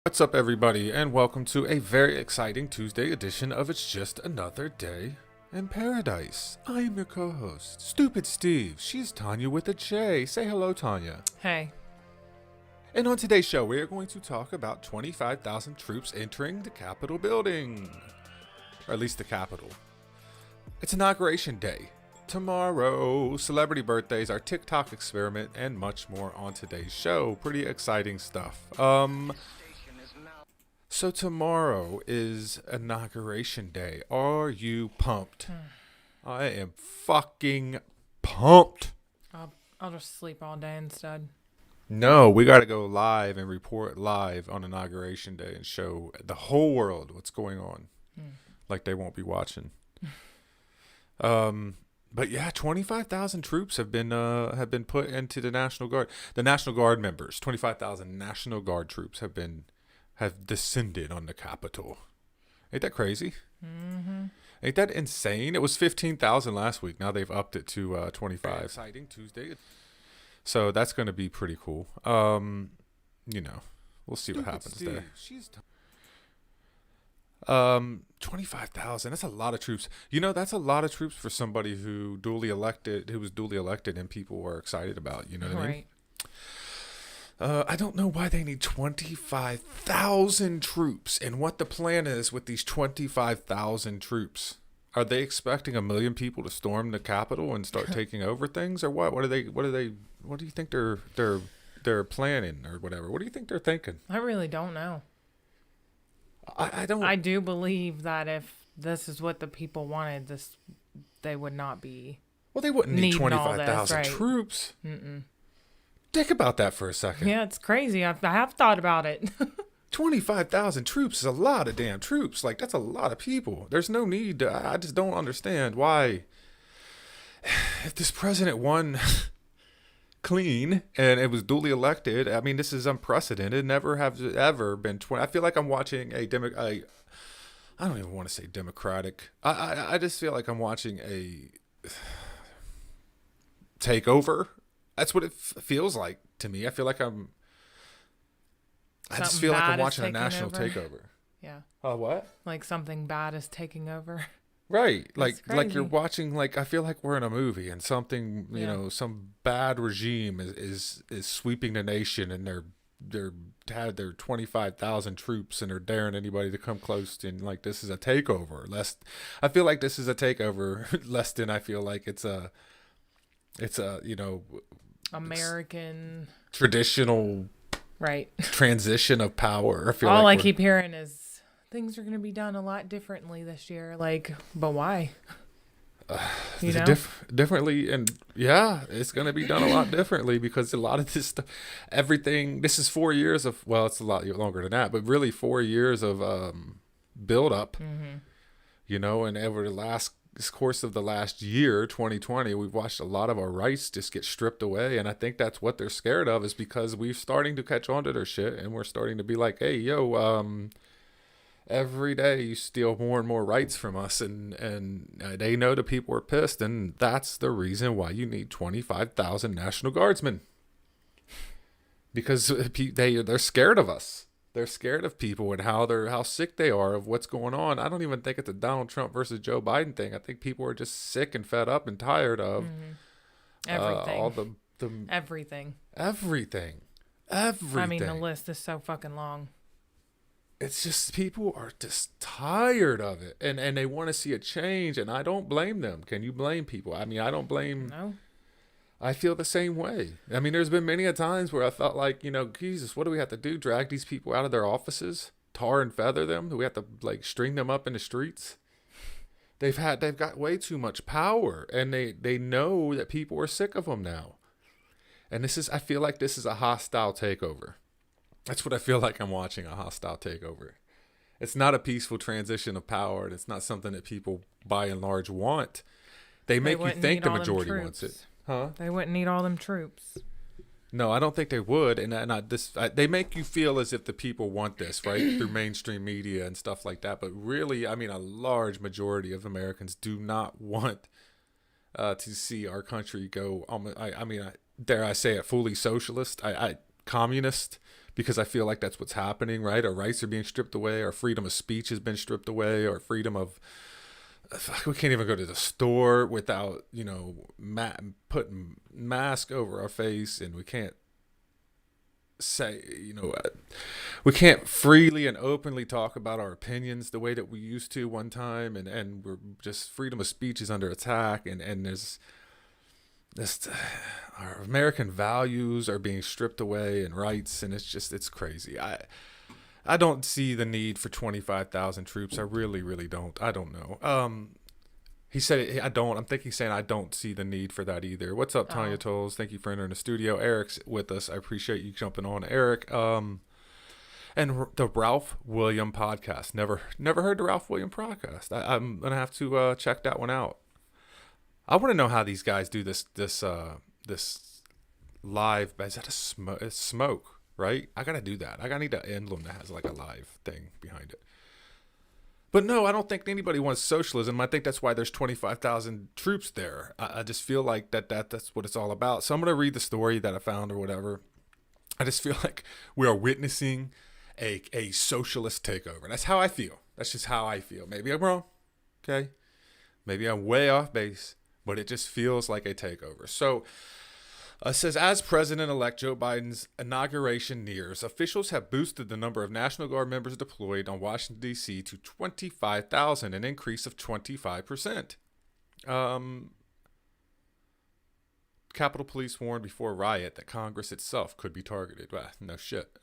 What's up, everybody, and welcome to a very exciting Tuesday edition of It's Just Another Day in Paradise. I am your co-host, Stupid Steve. She's Tanya with a J. Say hello, Tanya. Hey. And on today's show, we are going to talk about 25,000 troops entering the Capitol building. Or at least the Capitol. It's Inauguration Day. Tomorrow, celebrity birthdays, our TikTok experiment, and much more on today's show. Pretty exciting stuff. So tomorrow is Inauguration Day. Are you pumped? I am fucking pumped. I'll just sleep all day instead. No, we got to go live and report live on Inauguration Day and show the whole world what's going on. Like they won't be watching. But yeah, 25,000 troops have been put into the National Guard. The National Guard members, 25,000 National Guard troops have descended on the Capitol. Ain't that crazy? Mm-hmm. Ain't that insane? It was 15,000 last week. Now they've upped it to 25. Exciting Tuesday. So that's going to be pretty cool. We'll see what happens there. 25,000. That's a lot of troops. That's a lot of troops for somebody who was duly elected and people were excited about. You know what I mean? I don't know why they need 25,000 troops and what the plan is with these 25,000 troops. Are they expecting 1 million people to storm the Capitol and start taking over things, or what? What do you think they're planning or whatever? What do you think they're thinking? I really don't know. I don't. I do believe that if this is what the people wanted, they would not be. Well, they wouldn't need 25,000 right? Troops. Think about that for a second. Yeah, it's crazy. I have thought about it. 25,000 troops is a lot of damn troops. Like, that's a lot of people. There's no need to, I just don't understand why. If this president won clean and it was duly elected, I mean, this is unprecedented. Never have ever been 20. I feel like I'm watching I don't even want to say democratic. I just feel like I'm watching a takeover. That's what it feels like to me. I feel like I'm watching a national takeover. Yeah. Oh, what? Like something bad is taking over. Right. Like you're watching, like, I feel like we're in a movie and something, some bad regime is sweeping the nation, and they're had their 25,000 troops and they're daring anybody to come close, and like this is a takeover. I feel like this is a takeover less than I feel like it's a American traditional transition of power. I keep hearing is things are going to be done a lot differently this year. Like, but why? Differently, and yeah, it's going to be done a lot differently because a lot of this stuff, everything. This is 4 years of, well, it's a lot longer than that, but really 4 years of build up. And over this course of the last year, 2020, we've watched a lot of our rights just get stripped away. And I think that's what they're scared of, is because we're starting to catch on to their shit, and we're starting to be like, hey, every day you steal more and more rights from us. And they know the people are pissed. And that's the reason why you need 25,000 National Guardsmen, because they're scared of us. They're scared of people and how sick they are of what's going on. I don't even think it's a Donald Trump versus Joe Biden thing. I think people are just sick and fed up and tired of everything. All the Everything. I mean, the list is so fucking long. It's just people are just tired of it, and they want to see a change, and I don't blame them. Can you blame people? I mean, I don't blame. No. I feel the same way. I mean, there's been many a times where I felt like, Jesus, what do we have to do? Drag these people out of their offices? Tar and feather them? Do we have to, like, string them up in the streets? They've got way too much power, and they know that people are sick of them now. And I feel like this is a hostile takeover. That's what I feel like I'm watching, a hostile takeover. It's not a peaceful transition of power, and it's not something that people, by and large, want. They make you think the majority wants it. Huh? They wouldn't need all them troops. No, I don't think they would, they make you feel as if the people want this, right, through mainstream media and stuff like that. But really, I mean, a large majority of Americans do not want to see our country go. Dare I say it, fully socialist, communist, because I feel like that's what's happening, right? Our rights are being stripped away. Our freedom of speech has been stripped away. Our freedom of, we can't even go to the store without, putting mask over our face, and we can't say, we can't freely and openly talk about our opinions the way that we used to one time, and we're just, freedom of speech is under attack, and there's this, our American values are being stripped away, and rights, and it's crazy. I don't see the need for 25,000 troops. I really, really don't. I don't know. He said it, I don't. I'm thinking saying I don't see the need for that either. What's up, Tanya Tolles? Thank you for entering the studio. Eric's with us. I appreciate you jumping on, Eric. And the Ralph William podcast. Never heard the Ralph William podcast. I'm gonna have to check that one out. I want to know how these guys do this live. Is that a smoke? Right? I gotta do that. I need an emblem that has like a live thing behind it. But no, I don't think anybody wants socialism. I think that's why there's 25,000 troops there. I just feel like that's what it's all about. So I'm gonna read the story that I found or whatever. I just feel like we are witnessing a socialist takeover. That's how I feel. That's just how I feel. Maybe I'm wrong. Okay. Maybe I'm way off base, but it just feels like a takeover. So it says, as President-elect Joe Biden's inauguration nears, officials have boosted the number of National Guard members deployed on Washington, D.C. to 25,000, an increase of 25%. Capitol Police warned before a riot that Congress itself could be targeted. Well, no shit.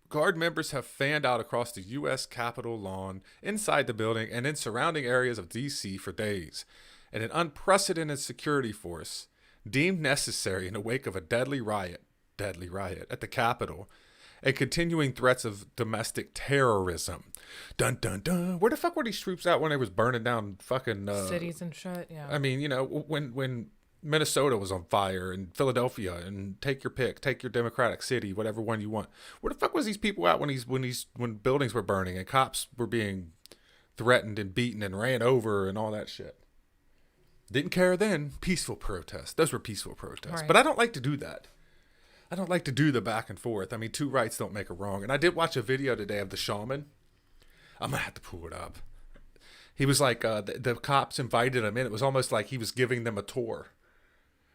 Guard members have fanned out across the U.S. Capitol lawn, inside the building, and in surrounding areas of D.C. for days. And an unprecedented security force deemed necessary in the wake of a deadly riot at the Capitol and continuing threats of domestic terrorism. Dun, dun, dun. Where the fuck were these troops at when they was burning down fucking... cities and shit, yeah. I mean, when Minnesota was on fire and Philadelphia, and take your pick, take your Democratic city, whatever one you want. Where the fuck was these people at when buildings were burning and cops were being threatened and beaten and ran over and all that shit? Didn't care then. Peaceful protests. Those were peaceful protests. Right. But I don't like to do that. I don't like to do the back and forth. I mean, two rights don't make a wrong. And I did watch a video today of the shaman. I'm going to have to pull it up. He was like, the cops invited him in. It was almost like he was giving them a tour.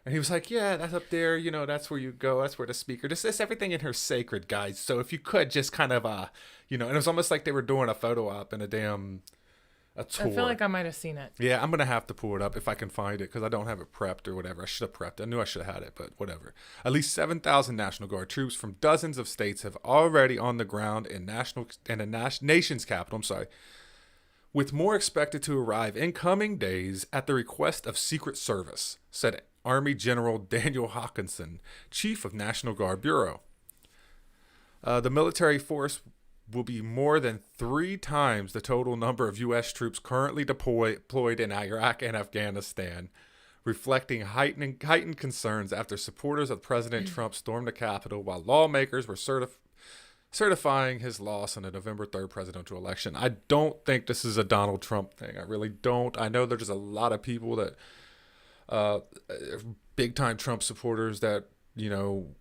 And he was like, yeah, that's up there. That's where you go. That's where the speaker. This everything in here is sacred, guys. So if you could just kind of, and it was almost like they were doing a photo op in a tour. I feel like I might have seen it. Yeah, I'm going to have to pull it up if I can find it because I don't have it prepped or whatever. I should have prepped it. I knew I should have had it, but whatever. At least 7,000 National Guard troops from dozens of states have already on the ground in the nation's capital, with more expected to arrive in coming days at the request of Secret Service, said Army General Daniel Hawkinson, Chief of National Guard Bureau. The military force will be more than 3 times the total number of U.S. troops currently deployed in Iraq and Afghanistan, reflecting heightened concerns after supporters of President Trump stormed the Capitol while lawmakers were certifying his loss in the November 3rd presidential election. I don't think this is a Donald Trump thing. I really don't. I know there's a lot of people that big-time Trump supporters that,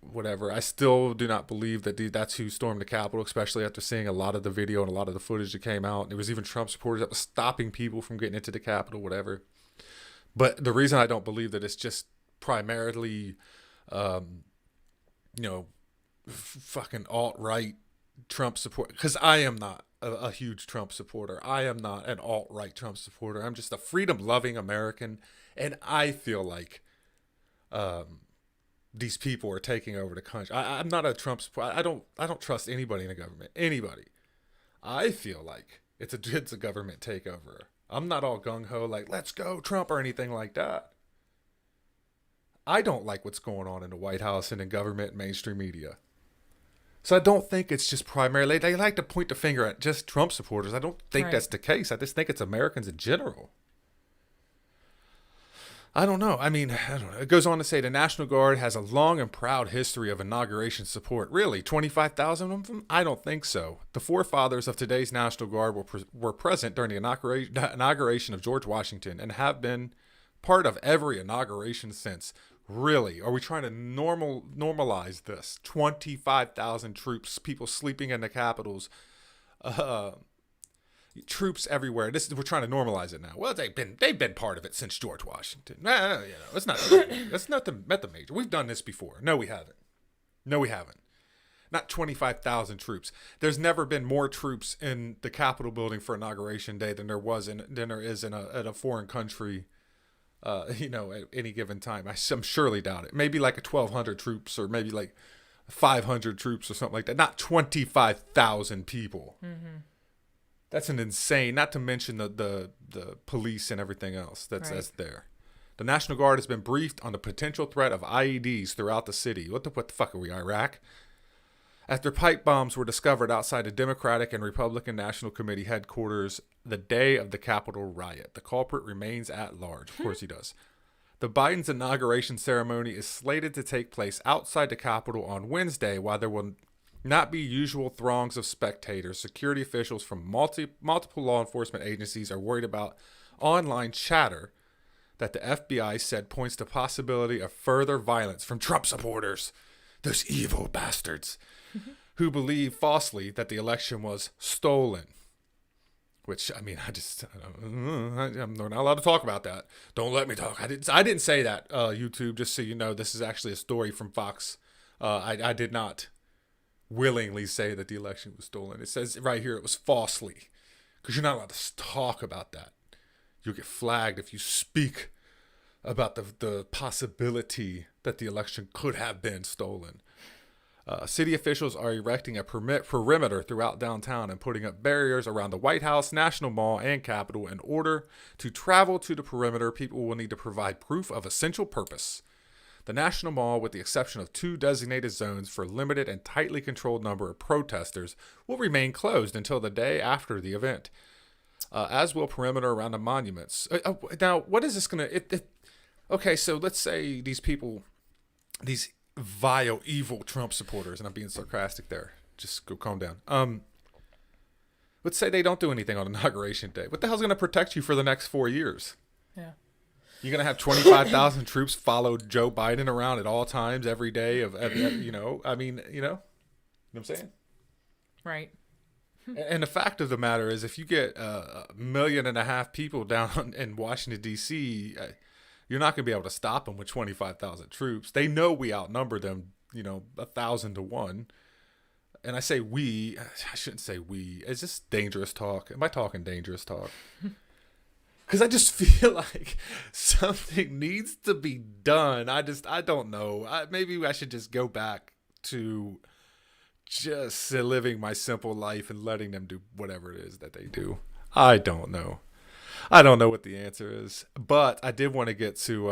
whatever. I still do not believe that that's who stormed the Capitol, especially after seeing a lot of the video and a lot of the footage that came out. There was even Trump supporters that was stopping people from getting into the Capitol, whatever. But the reason I don't believe that it's just primarily, fucking alt-right Trump support, because I am not a huge Trump supporter. I am not an alt-right Trump supporter. I'm just a freedom-loving American, and I feel like these people are taking over the country. I'm not a Trump supporter. I don't trust anybody in the government. Anybody. I feel like it's a government takeover. I'm not all gung-ho like, let's go Trump or anything like that. I don't like what's going on in the White House and in government and mainstream media. So I don't think it's just primarily, they like to point the finger at just Trump supporters. I don't think that's the case. I just think it's Americans in general. I don't know. I mean, I don't know. It goes on to say the National Guard has a long and proud history of inauguration support. Really? 25,000 of them? I don't think so. The forefathers of today's National Guard were present during the inauguration of George Washington and have been part of every inauguration since. Really? Are we trying to normalize this? 25,000 troops, people sleeping in the capitals, uh, troops everywhere. We're trying to normalize it now. Well, they've been part of it since George Washington. It's not. That's not the major. We've done this before. No, we haven't. No, we haven't. Not 25,000 troops. There's never been more troops in the Capitol building for Inauguration Day than there is in a foreign country. At any given time. I'm surely doubt it. Maybe like 1,200 troops, or maybe like 500 troops or something like that. Not 25,000 people. Mm-hmm. That's an insane. Not to mention the police and everything else that's there. The National Guard has been briefed on the potential threat of IEDs throughout the city. What the fuck are we, Iraq? After pipe bombs were discovered outside the Democratic and Republican National Committee headquarters the day of the Capitol riot, the culprit remains at large. Of course he does. The Biden's inauguration ceremony is slated to take place outside the Capitol on Wednesday, while there will not be usual throngs of spectators. Security officials from multiple law enforcement agencies are worried about online chatter that the FBI said points to possibility of further violence from Trump supporters. Those evil bastards. Who believe falsely that the election was stolen. Which, I mean, I'm not allowed to talk about that. Don't let me talk. I didn't say that, YouTube, just so you know. This is actually a story from Fox. I did not willingly say that the election was stolen. It says right here it was falsely. Because you're not allowed to talk about that. You'll get flagged if you speak about the possibility that the election could have been stolen. City officials are erecting a perimeter throughout downtown and putting up barriers around the White House, National Mall, and Capitol. In order to travel to the perimeter, people will need to provide proof of essential purpose. The National Mall, with the exception of 2 designated zones for limited and tightly controlled number of protesters, will remain closed until the day after the event, as will perimeter around the monuments. Now, what is this going to... Okay, so let's say these people, these vile, evil Trump supporters, and I'm being sarcastic there. Just go calm down. Let's say they don't do anything on Inauguration Day. What the hell's going to protect you for the next 4 years? Yeah. You're going to have 25,000 troops follow Joe Biden around at all times, every day of you know what I'm saying? Right. And the fact of the matter is, if you get 1.5 million people down in Washington, D.C., you're not going to be able to stop them with 25,000 troops. They know we outnumber them, 1,000 to 1. And I say we, I shouldn't say we. It's just dangerous talk. Am I talking dangerous talk? Because I just feel like something needs to be done. I don't know. Maybe I should just go back to just living my simple life and letting them do whatever it is that they do. I don't know. I don't know what the answer is, but I did want to get to,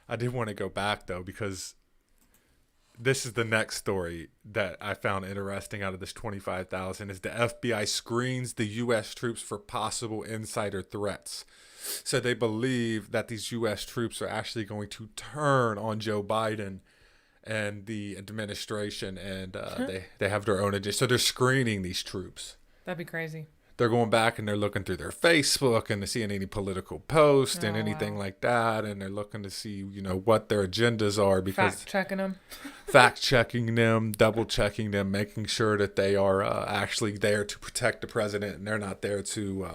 I did want to go back though, because this is the next story that I found interesting out of this 25,000 is the FBI screens the U.S. troops for possible insider threats. So they believe that these U.S. troops are actually going to turn on Joe Biden and the administration, and they have their own agenda. So they're screening these troops. That'd be crazy. They're going back and they're looking through their Facebook and they're seeing any political posts and anything like that. And they're looking to see, what their agendas are. Because fact checking them, double checking them, making sure that they are actually there to protect the president and they're not there to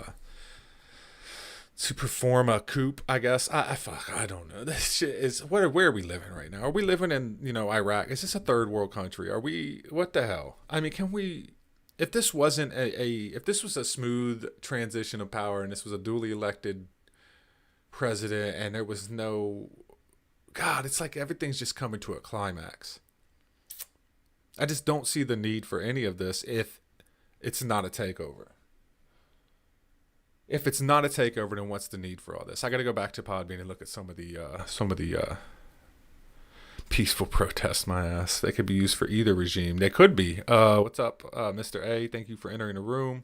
perform a coup, I guess. I don't know. This shit is, where are we living right now? Are we living in, Iraq? Is this a third world country? Are we, what the hell? I mean, can we... If this wasn't if this was a smooth transition of power and this was a duly elected president and there was no, God, it's like everything's just coming to a climax. I just don't see the need for any of this if it's not a takeover. If it's not a takeover, then what's the need for all this? I got to go back to Podbean and look at some of the peaceful protests, my ass. They could be used for either regime. They could be. What's up, Mr. A? Thank you for entering the room.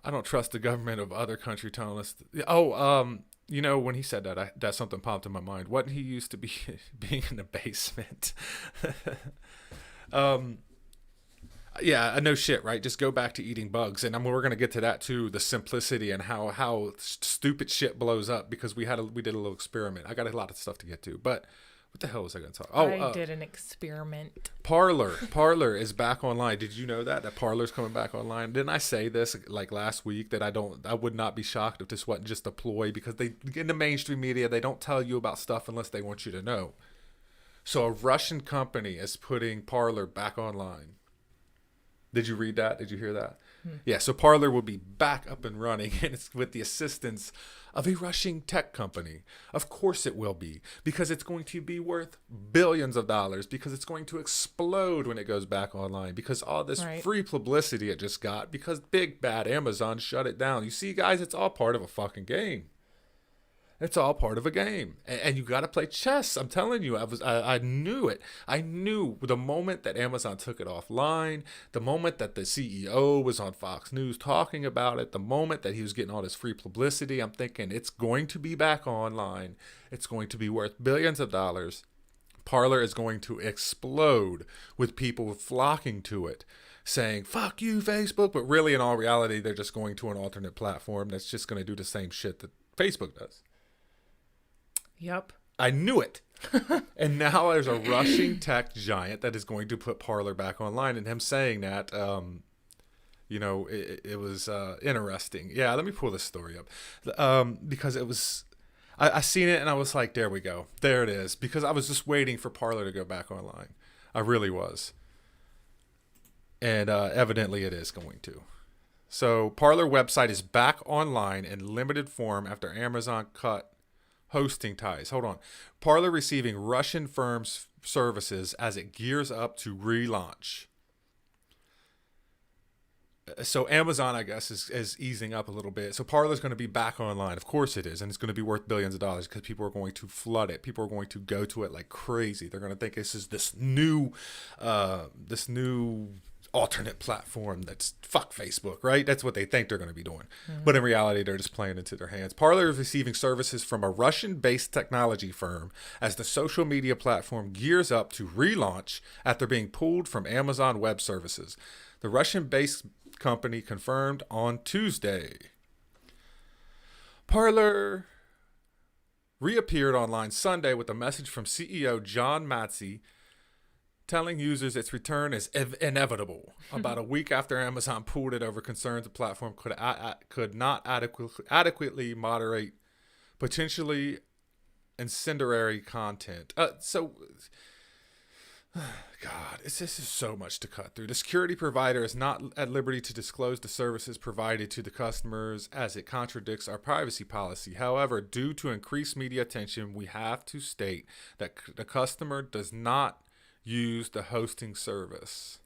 I don't trust the government of other country telling us. When he said that, that something popped in my mind. Wasn't he used to be being in the basement? Yeah, no shit, right? Just go back to eating bugs, and we're gonna get to that too. The simplicity and how stupid shit blows up because we did a little experiment. I got a lot of stuff to get to, but what the hell was I gonna talk? Oh, I did an experiment. Parlor is back online. Did you know that Parlor's coming back online? Didn't I say this like last week that I would not be shocked if this wasn't just a ploy because they in the mainstream media they don't tell you about stuff unless they want you to know. So a Russian company is putting Parlor back online. Did you read that? Did you hear that? Yeah, so Parler will be back up and running, and it's with the assistance of a Russian tech company. Of course it will be, because it's going to be worth billions of dollars, because it's going to explode when it goes back online, because all this free publicity it just got, because big bad Amazon shut it down. You see, guys, it's all part of a fucking game. It's all part of a game, and you got to play chess. I'm telling you, I knew it. I knew the moment that Amazon took it offline, the moment that the CEO was on Fox News talking about it, the moment that he was getting all this free publicity, I'm thinking it's going to be back online. It's going to be worth billions of dollars. Parler is going to explode with people flocking to it, saying, fuck you, Facebook. But really, in all reality, they're just going to an alternate platform that's just going to do the same shit that Facebook does. Yep. I knew it. And now there's a rushing tech giant that is going to put Parler back online. And him saying that, it was interesting. Yeah, let me pull this story up. Because it was, I seen it and I was like, there we go. There it is. Because I was just waiting for Parler to go back online. I really was. And evidently it is going to. So Parler website is back online in limited form after Amazon cut hosting ties. Hold on. Parler receiving Russian firms' services as it gears up to relaunch. So Amazon, I guess, is easing up a little bit. So Parler's going to be back online. Of course it is. And it's going to be worth billions of dollars because people are going to flood it. People are going to go to it like crazy. They're going to think this is this new alternate platform that's fuck Facebook, right? That's what they think they're going to be doing. But in reality, they're just playing into their hands. Parler is receiving services from a Russian-based technology firm as the social media platform gears up to relaunch after being pulled from Amazon Web Services. The Russian-based company confirmed on Tuesday. Parler reappeared online Sunday with a message from CEO John Matsey telling users its return is inevitable. About a week after Amazon pulled it over concerns the platform could not adequately moderate potentially incendiary content. God, this is so much to cut through. The security provider is not at liberty to disclose the services provided to the customers as it contradicts our privacy policy. However, due to increased media attention, we have to state that the customer does not use the hosting service.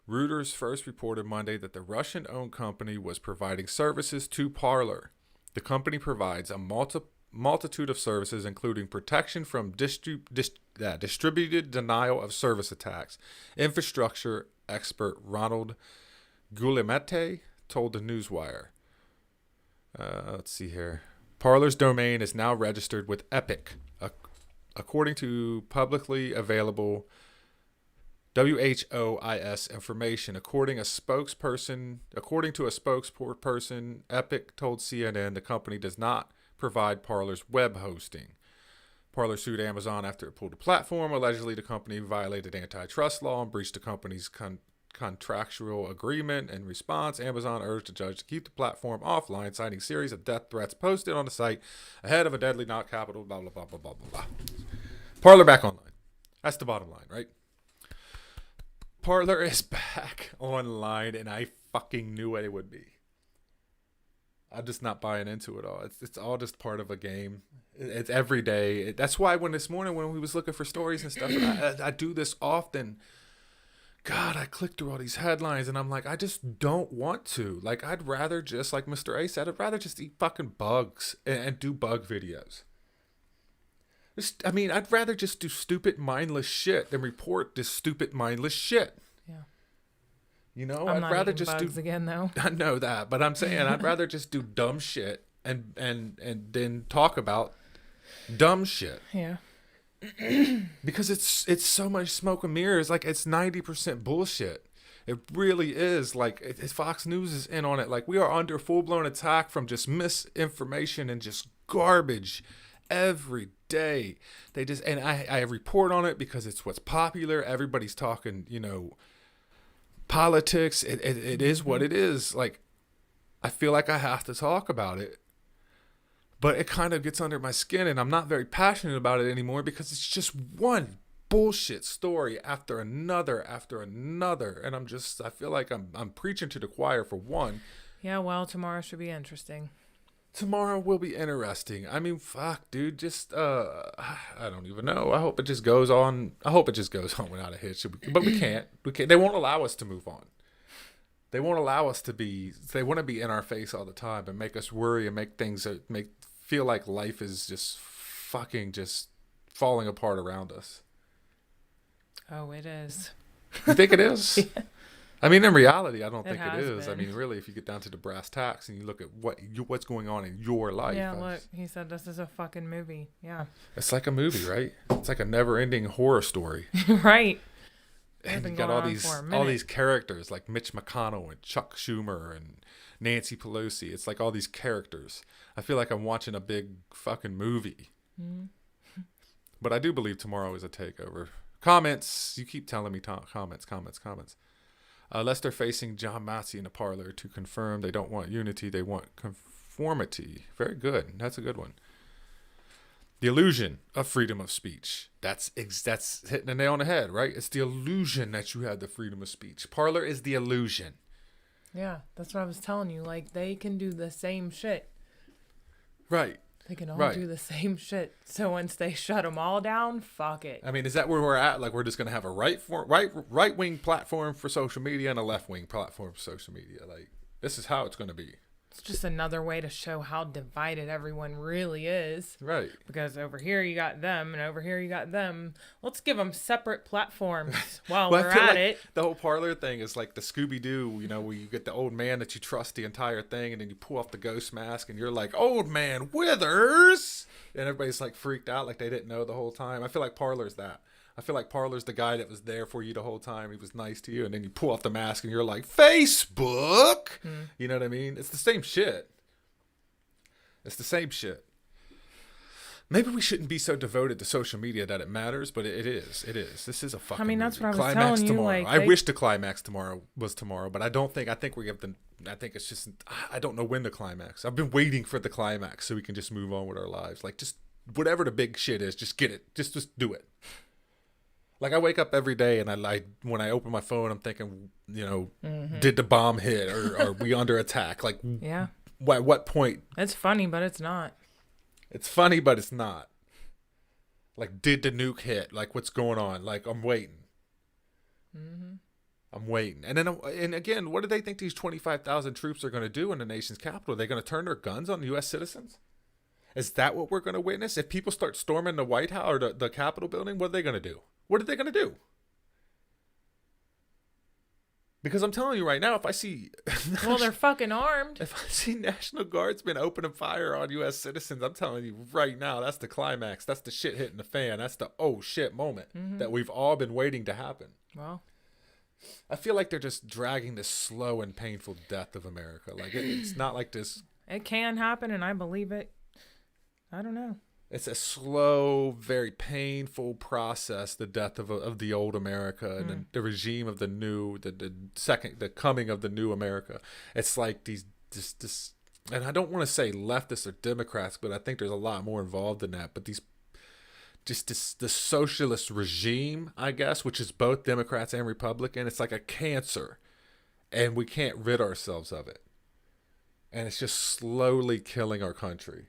Reuters first reported Monday that the Russian-owned company was providing services to Parler. The company provides a multitude of services, including protection from distributed denial of service attacks. Infrastructure expert Ronald Guillemette told the Newswire. Let's see here. Parler's domain is now registered with Epic, according to publicly available WHOIS information. According to a spokesperson, Epic told CNN the company does not provide Parler's web hosting. Parler sued Amazon after it pulled the platform. Allegedly, the company violated antitrust law and breached the company's contractual agreement. In response, Amazon urged the judge to keep the platform offline, citing a series of death threats posted on the site ahead of a deadly not capital, blah, blah, blah, blah, blah, blah. Parler back online. That's the bottom line, right? Parler is back online, and I fucking knew what it would be. I'm just not buying into it all. It's all just part of a game. It's every day. That's why this morning when we was looking for stories and stuff, and I do this often. God, I click through all these headlines and I'm like, I just don't want to. Like, I'd rather just, like Mr. A said, I'd rather just eat fucking bugs and do bug videos. I'd rather just do stupid, mindless shit than report this stupid, mindless shit. Yeah. You know, I'd rather just do again though. I know that, but I'm saying I'd rather just do dumb shit and then talk about dumb shit. Yeah. Because it's so much smoke and mirrors. Like, it's 90% bullshit. It really is. Like, Fox News is in on it. Like, we are under full-blown attack from just misinformation and just garbage every day. They just, and I report on it because it's what's popular. Everybody's talking, politics. It is what it is. Like, I feel like I have to talk about it, but it kind of gets under my skin, and I'm not very passionate about it anymore because it's just one bullshit story after another, and I feel like I'm preaching to the choir for one. Yeah, well, tomorrow should be interesting. Tomorrow will be interesting. I mean, fuck, dude. Just I don't even know. I hope it just goes on. Without a hitch. But we can't. They won't allow us to move on. They won't allow us to be. They want to be in our face all the time and make us worry and make things feel like life is just fucking just falling apart around us. Oh, it is. You think it is? Yeah. I mean, in reality, I don't think it is. Been. I mean, really, if you get down to the brass tacks and you look at what's going on in your life. Yeah, look, he said this is a fucking movie. Yeah. It's like a movie, right? It's like a never-ending horror story. Right. And you got all these characters like Mitch McConnell and Chuck Schumer and Nancy Pelosi. It's like all these characters. I feel like I'm watching a big fucking movie. Mm-hmm. But I do believe tomorrow is a takeover. Comments. You keep telling me comments. Lester facing John Massey in the parlor to confirm they don't want unity, they want conformity. Very good. That's a good one. The illusion of freedom of speech. That's hitting the nail on the head, right? It's the illusion that you have the freedom of speech. Parlor is the illusion. Yeah, that's what I was telling you. Like, they can do the same shit. Right. They can all do the same shit. So once they shut them all down, fuck it. I mean, is that where we're at? Like, we're just going to have a right wing platform for social media and a left wing platform for social media. Like, this is how it's going to be. It's just another way to show how divided everyone really is. Right. Because over here you got them and over here you got them. Let's give them separate platforms while we're at it. The whole parlor thing is like the Scooby-Doo, where you get the old man that you trust the entire thing, and then you pull off the ghost mask and you're like, Old Man Withers! And everybody's like freaked out like they didn't know the whole time. I feel like Parlor's that. I feel like Parlor's the guy that was there for you the whole time. He was nice to you. And then you pull off the mask and you're like, Facebook! You know what I mean? It's the same shit. Maybe we shouldn't be so devoted to social media that it matters, but it is. This is a fucking movie. That's what I was climax telling tomorrow. you. I wish the climax was tomorrow, but I think we have I think it's just, I don't know when the climax. I've been waiting for the climax so we can just move on with our lives. Like, just whatever the big shit is, just get it. Just do it. Like, I wake up every day and when I open my phone, I'm thinking, did the bomb hit or are we under attack? Like, yeah. At what point? It's funny, but it's not. It's funny, but it's not. Like, did the nuke hit? Like, what's going on? Like, I'm waiting. Mm-hmm. I'm waiting. And again, what do they think these 25,000 troops are going to do in the nation's capital? Are they going to turn their guns on U.S. citizens? Is that what we're going to witness? If people start storming the White House or the Capitol building, what are they going to do? What are they going to do? Because I'm telling you right now, if I see... Well, they're fucking armed. If I see National Guardsmen opening fire on U.S. citizens, I'm telling you right now, that's the climax. That's the shit hitting the fan. That's the oh shit moment that we've all been waiting to happen. Well, I feel like they're just dragging this slow and painful death of America. Like, it's not like this... It can happen, and I believe it. I don't know. It's a slow, very painful process, the death of the old America and the regime of the new, the coming of the new America. It's like this, and I don't want to say leftists or Democrats, but I think there's a lot more involved in that. But the socialist regime, I guess, which is both Democrats and Republican, it's like a cancer, and we can't rid ourselves of it. And it's just slowly killing our country.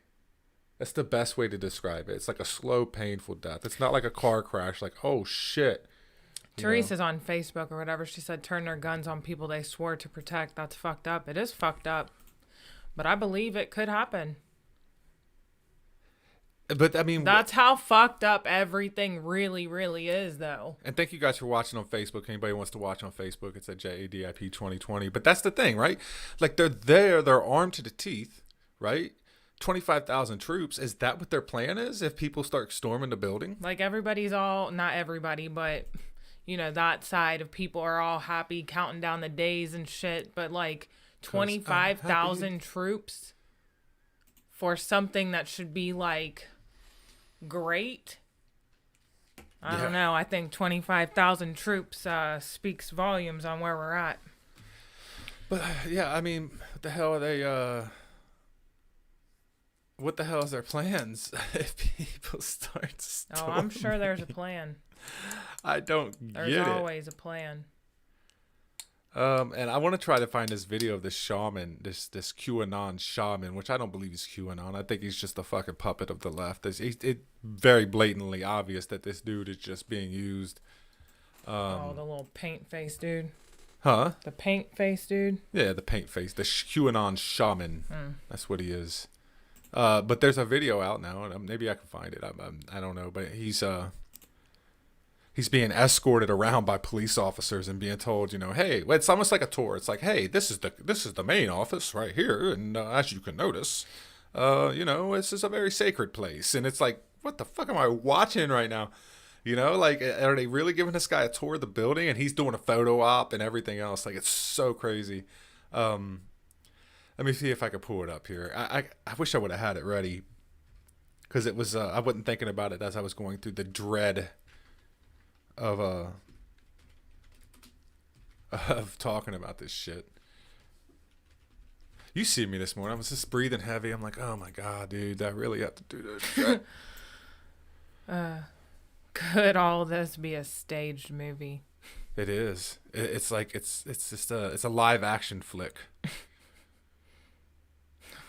That's the best way to describe it. It's like a slow, painful death. It's not like a car crash, like, oh, shit. Teresa's on Facebook or whatever. She said, turn their guns on people they swore to protect. That's fucked up. It is fucked up. But I believe it could happen. But, I mean... That's how fucked up everything really, really is, though. And thank you guys for watching on Facebook. Anybody wants to watch on Facebook, it's at JADIP 2020. But that's the thing, right? Like, they're there. They're armed to the teeth, right? 25,000 troops. Is that what their plan is if people start storming the building? Like, everybody's all, not everybody, but you know, that side of people are all happy counting down the days and shit. But like 25,000 troops for something that should be like great. I don't know. I think 25,000 troops speaks volumes on where we're at. But yeah, I mean, what the hell are they? What the hell is their plans if people start storming? Oh, I'm sure there's a plan. I don't get it. There's always a plan. And I want to try to find this video of this shaman, this QAnon shaman, which I don't believe is QAnon. I think he's just a fucking puppet of the left. It's very blatantly obvious that this dude is just being used. The little paint face dude. Huh? The paint face dude? Yeah, the paint face. The QAnon shaman. That's what he is. But there's a video out now, and maybe I can find it. I don't know, but he's being escorted around by police officers and being told, you know, hey, it's almost like a tour. It's like, hey, this is the main office right here, and as you can notice, you know, this is a very sacred place. And it's like, what the fuck am I watching right now? You know, like, are they really giving this guy a tour of the building, and he's doing a photo op and everything else? Like, it's so crazy. Let me see if I can pull it up here. I wish I would have had it ready, because it was I wasn't thinking about it as I was going through the dread of talking about this shit. You see me this morning. I was just breathing heavy. I'm like, oh my god, dude, I really have to do this shit. Could all this be a staged movie? It is. It's like it's just it's a live action flick.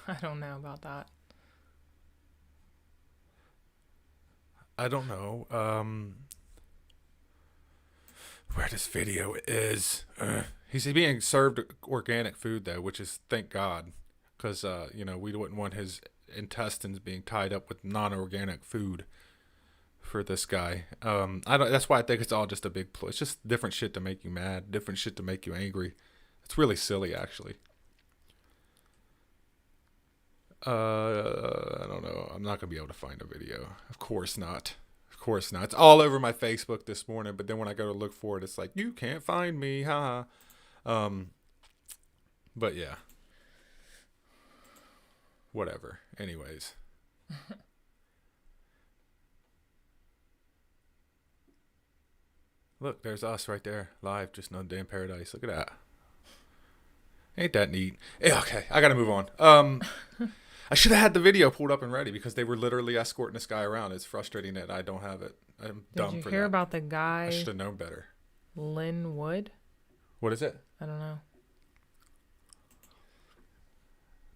I don't know about that. I don't know where this video is. He's being served organic food though, which is thank God, because you know, we wouldn't want his intestines being tied up with non-organic food for this guy. That's why I think it's all just a big ploy. It's just different shit to make you mad, different shit to make you angry. It's really silly, actually. I don't know. I'm not gonna be able to find a video. Of course not. Of course not. It's all over my Facebook this morning, but then when I go to look for it, it's like, you can't find me, haha. But yeah. Whatever. Anyways. Look, there's us right there, live, just no damn paradise. Look at that. Ain't that neat? Yeah, okay, I gotta move on. I should have had the video pulled up and ready, because they were literally escorting this guy around. It's frustrating that I don't have it. I'm dumb for that. Did you hear about the guy? I should have known better. Lynn Wood? What is it? I don't know.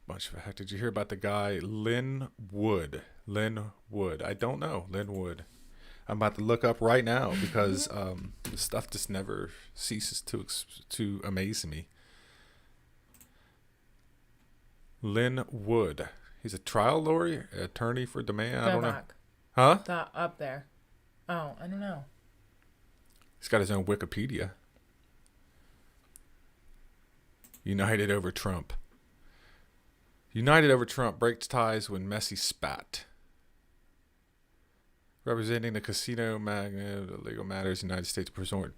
Bunch of heck. Did you hear about the guy Lynn Wood? Lynn Wood. I don't know. Lynn Wood. I'm about to look up right now, because the stuff just never ceases to amaze me. Lynn Wood. He's a trial lawyer, attorney for demand. I don't know. Huh? That up there. Oh, I don't know. He's got his own Wikipedia. United over Trump. United over Trump breaks ties when Messi spat. Representing the casino magnate of legal matters, United States Resort.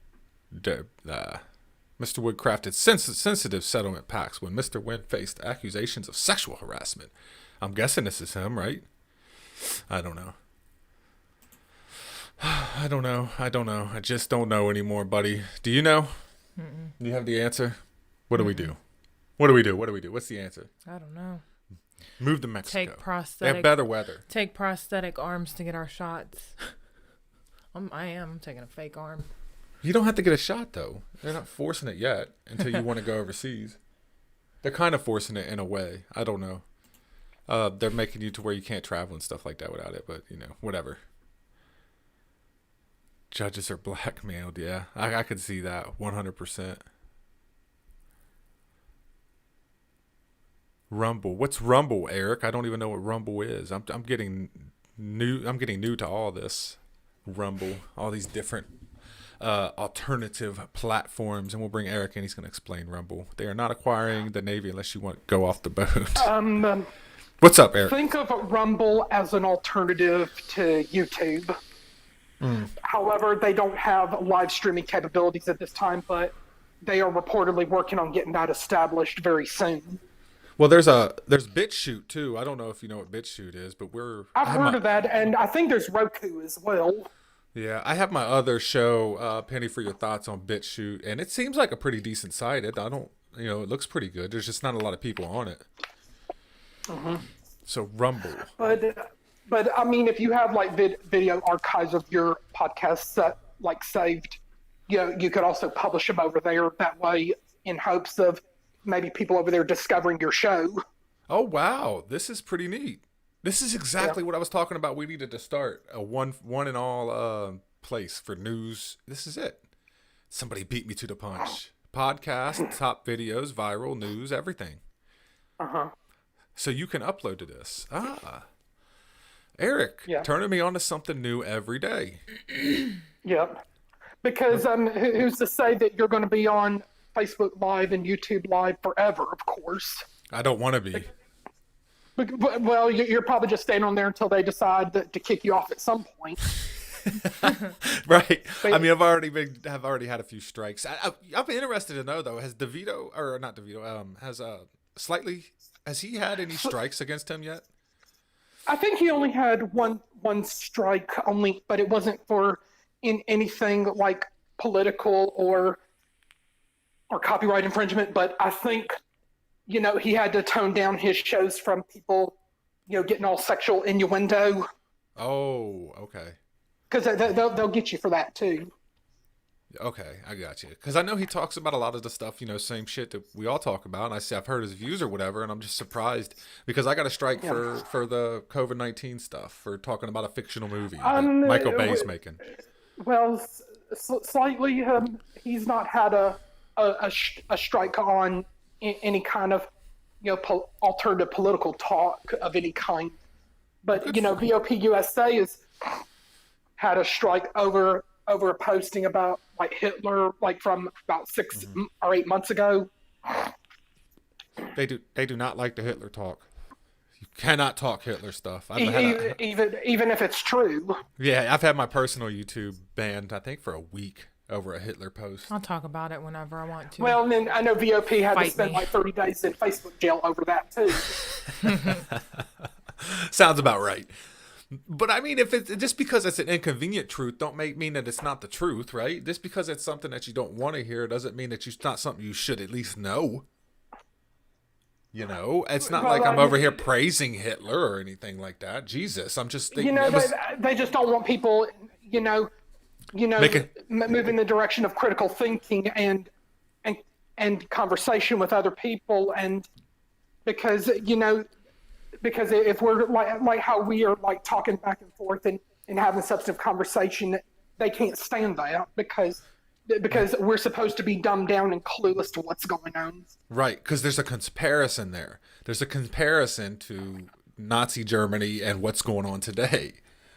Mr. Wood crafted sensitive settlement pacts when Mr. Wynn faced accusations of sexual harassment. I'm guessing this is him, right? I don't know. I don't know. I just don't know anymore, buddy. Do you know? Mm-mm. Do you have the answer? What do we do? What do we do? What's the answer? I don't know. Move to Mexico. Take prosthetic. They have better weather. Take prosthetic arms to get our shots. I'm taking a fake arm. You don't have to get a shot, though. They're not forcing it yet until you want to go overseas. They're kind of forcing it in a way. I don't know. They're making you to where you can't travel and stuff like that without it, but, you know, whatever. Judges are blackmailed, yeah. I could see that 100%. Rumble. What's Rumble, Eric? I don't even know what Rumble is. I'm getting new to all this. Rumble. All these different alternative platforms, and we'll bring Eric in. He's going to explain Rumble. They are not acquiring the Navy unless you want to go off the boat. What's up, Eric? Think of Rumble as an alternative to YouTube. However, they don't have live streaming capabilities at this time, but they are reportedly working on getting that established very soon. Well, there's BitChute too. I don't know if you know what BitChute is, but I've heard of that, and I think there's Roku as well. yeah, I have my other show, Penny for Your Thoughts on BitChute, and it seems like a pretty decent site. It looks pretty good. There's just not a lot of people on it. So Rumble. But I mean, if you have like video archives of your podcasts like saved, you could also publish them over there that way, in hopes of maybe people over there discovering your show. Oh wow, this is pretty neat. This is exactly what I was talking about. We needed to start a one and all place for news. This is it. Somebody beat me to the punch. Podcast, top videos, viral news, everything. So you can upload to this. Eric, turning me on to something new every day. Yep. Because who's to say that you're going to be on Facebook Live and YouTube Live forever, of course. I don't want to be. Well, you're probably just staying on there until they decide to kick you off at some point. Right. But, I mean, I've already had a few strikes. I'm interested to know though, has DeVito, or not DeVito, has he had any strikes against him yet? I think he only had one strike only, but it wasn't for anything like political or copyright infringement. But I think, he had to tone down his shows from people, getting all sexual innuendo. Oh, okay. Because they'll get you for that too. Okay, I got you. Because I know he talks about a lot of the stuff, same shit that we all talk about. And I've heard his views or whatever, and I'm just surprised because I got a strike for the COVID-19 stuff for talking about a fictional movie that Michael Bay's making. Well, slightly. He's not had a strike on any kind of alternative political talk of any kind. But VOP USA has had a strike over a posting about like Hitler, like from about 6 or 8 months ago. They do not like the Hitler talk. You cannot talk Hitler stuff. Even if it's true. Yeah, I've had my personal YouTube banned, I think, for a week over a Hitler post. I'll talk about it whenever I want to. Well, and then I know VOP had to spend like 30 days in Facebook jail over that too. Sounds about right. But I mean, if it's just because it's an inconvenient truth, don't mean that it's not the truth, right? Just because it's something that you don't want to hear doesn't mean that it's not something you should at least know. It's not like I'm over here praising Hitler or anything like that. Jesus, I'm just thinking. They just don't want people, move in the direction of critical thinking and conversation with other people, and because if we're like how we are like talking back and forth and having substantive conversation, they can't stand that because we're supposed to be dumbed down and clueless to what's going on. Right, because there's a comparison there. There's a comparison to Nazi Germany and what's going on today.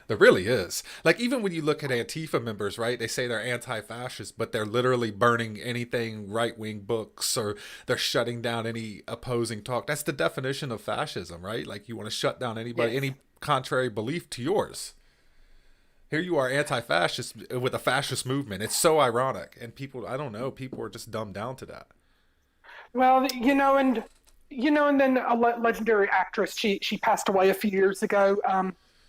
There really is. Like, even when you look at Antifa members, right, they say they're anti-fascist, but they're literally burning anything right-wing books, or they're shutting down any opposing talk. That's the definition of fascism, right? Like, you want to shut down anybody, any contrary belief to yours. Here you are, anti-fascist with a fascist movement. It's so ironic. And people, I don't know, people are just dumbed down to that. Well, and then a legendary actress, she passed away a few years ago.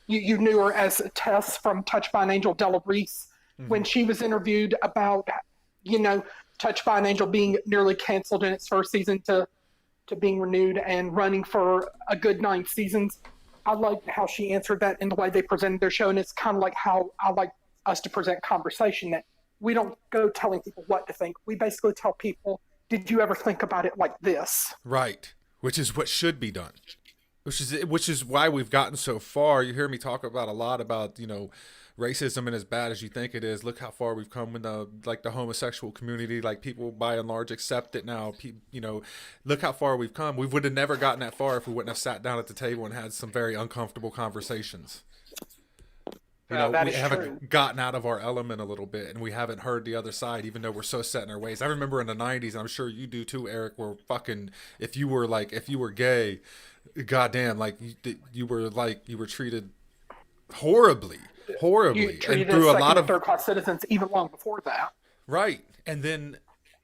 You knew her as Tess from Touched by an Angel, Della Reese, when she was interviewed about, Touched by an Angel being nearly canceled in its first season to being renewed and running for a good 9 seasons. I liked how she answered that in the way they presented their show, and it's kind of like how I like us to present conversation, that we don't go telling people what to think. We basically tell people, did you ever think about it like this? Right, which is what should be done. Which is why we've gotten so far. You hear me talk about a lot about, racism and as bad as you think it is. Look how far we've come in the homosexual community. Like, people by and large accept it now. Look how far we've come. We would have never gotten that far if we wouldn't have sat down at the table and had some very uncomfortable conversations. We haven't gotten out of our element a little bit, and we haven't heard the other side, even though we're so set in our ways. I remember in the 90s, and I'm sure you do too, Eric, where fucking, if you were gay, goddamn, like you were treated horribly. horribly, treated and as through a second lot and of third class citizens even long before that. right, and then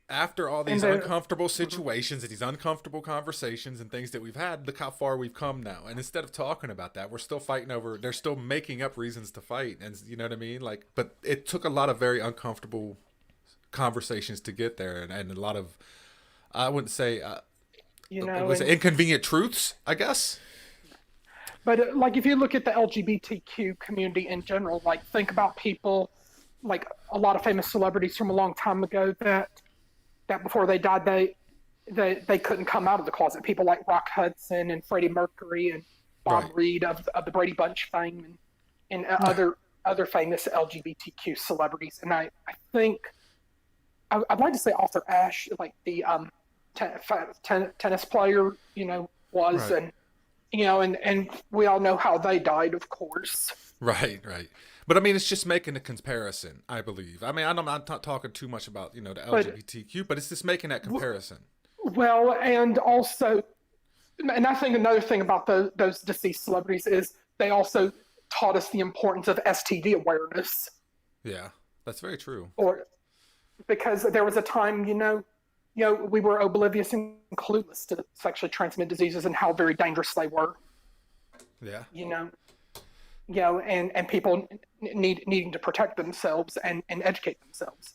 after all these And uncomfortable situations and these uncomfortable conversations and things that we've had, look how far we've come now. And instead of talking about that, we're still fighting over. They're still making up reasons to fight, and you know what I mean. Like, but it took a lot of very uncomfortable conversations to get there, and a lot of, I wouldn't say, was it inconvenient truths, I guess. But like, if you look at the LGBTQ community in general, like, think about people, like a lot of famous celebrities from a long time ago that before they died, they couldn't come out of the closet. People like Rock Hudson and Freddie Mercury and Bob Right. Reed of the Brady Bunch fame, and other famous LGBTQ celebrities. And I think I'd like to say Arthur Ashe, like the tennis player, was, Right. and we all know how they died, of course. Right, right. But I mean, it's just making a comparison, I believe. I mean, I'm not talking too much about, the LGBTQ, but it's just making that comparison. Well, and also, and I think another thing about those deceased celebrities is they also taught us the importance of STD awareness. Yeah, that's very true. Or because there was a time, we were oblivious and clueless to sexually transmitted diseases and how very dangerous they were. Yeah. And people needing to protect themselves and educate themselves.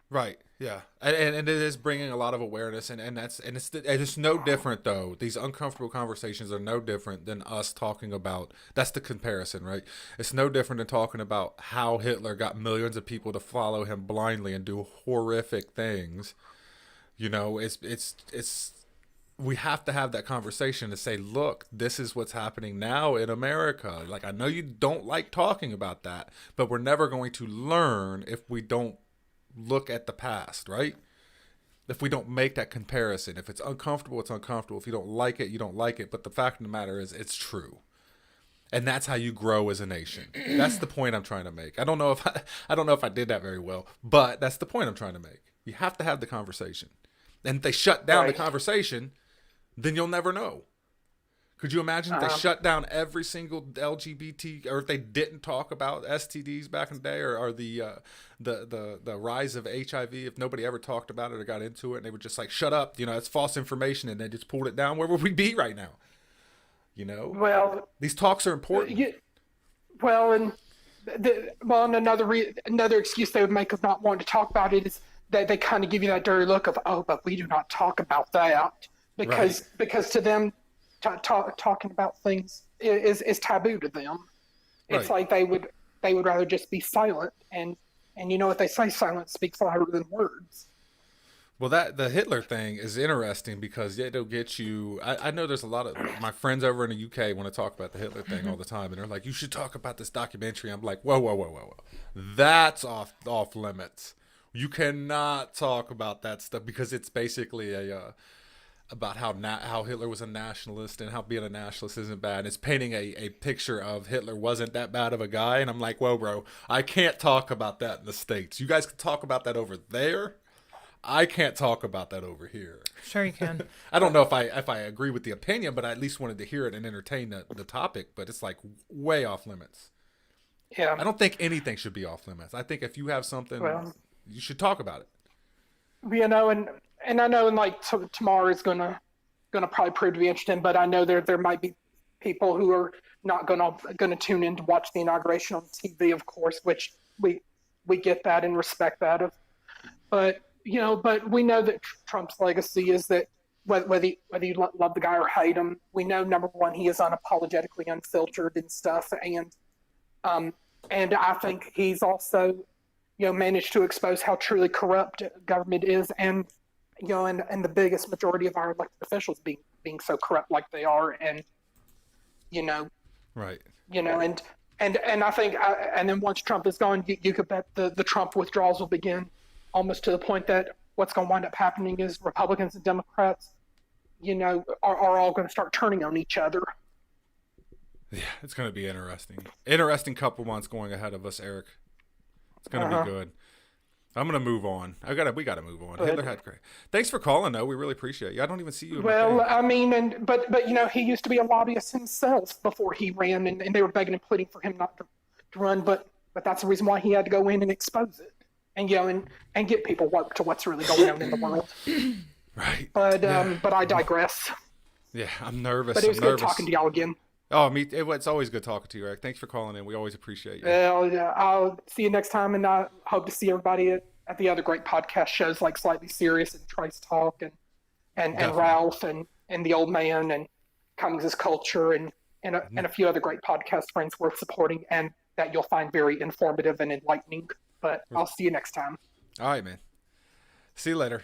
Right. Yeah. And it is bringing a lot of awareness, and it's no different though. These uncomfortable conversations are no different than us talking about. That's the comparison, right? It's no different than talking about how Hitler got millions of people to follow him blindly and do horrific things. It's we have to have that conversation to say, look, this is what's happening now in America. Like, I know you don't like talking about that, but we're never going to learn if we don't look at the past, right? If we don't make that comparison. If it's uncomfortable, it's uncomfortable. If you don't like it, you don't like it. But the fact of the matter is, it's true. And that's how you grow as a nation. That's the point I'm trying to make. I don't know if I did that very well, but that's the point I'm trying to make. You have to have the conversation. And if they shut down the conversation, then you'll never know. Could you imagine if they shut down every single LGBT, or if they didn't talk about STDs back in the day, or the rise of HIV, if nobody ever talked about it or got into it, and they were just like, shut up, it's false information, and they just pulled it down, where would we be right now? Well, these talks are important. And another excuse they would make of not wanting to talk about it is that they kind of give you that dirty look of, oh, but we do not talk about that, because to them, talking about things is taboo to them. It's like they would rather just be silent, and you know what they say, silence speaks louder than words. Well, the Hitler thing is interesting because it'll get you. I know there's a lot of my friends over in the UK want to talk about the Hitler thing all the time, and they're like, "You should talk about this documentary." I'm like, "Whoa, that's off limits. You cannot talk about that stuff because it's basically about how Hitler was a nationalist and how being a nationalist isn't bad. It's painting a picture of Hitler wasn't that bad of a guy, and I'm like, whoa, bro, I can't talk about that in the States. You guys can talk about that over there. I can't talk about that over here. Sure you can. I don't know if I agree with the opinion, but I at least wanted to hear it and entertain the topic, but it's like way off limits. Yeah. I don't think anything should be off limits. I think if you have something, you should talk about it. And I know, like, tomorrow is gonna probably prove to be interesting, but I know there might be people who are not gonna tune in to watch the inauguration on TV, of course, which we get that and respect that. But we know that Trump's legacy is that whether you love the guy or hate him, we know, number one, he is unapologetically unfiltered and stuff, and I think he's also managed to expose how truly corrupt government is, and the biggest majority of our elected officials being so corrupt like they are, and right, and I think, and then once Trump is gone, you could bet the Trump withdrawals will begin, almost to the point that what's going to wind up happening is Republicans and Democrats, are all going to start turning on each other. Yeah, it's going to be interesting. Interesting couple months going ahead of us, Eric. It's going to be good. I'm gonna move on. We gotta move on. Good. Hitler had great. Thanks for calling, though. We really appreciate you. I don't even see you. Well, I mean, but you know, he used to be a lobbyist himself before he ran, and they were begging and pleading for him not to run. But that's the reason why he had to go in and expose it, and you know, and get people woke to what's really going on in the world. Right. But I digress. Yeah, I'm nervous. But it was good talking to y'all again. Oh, it's always good talking to you, Eric. Thanks for calling in. We always appreciate you. Well, I'll see you next time, and I hope to see everybody at the other great podcast shows like Slightly Serious and Trace Talk and Ralph and the Old Man and Cummings' Culture and a few other great podcast friends worth supporting and that you'll find very informative and enlightening. But I'll see you next time. All right, man. See you later.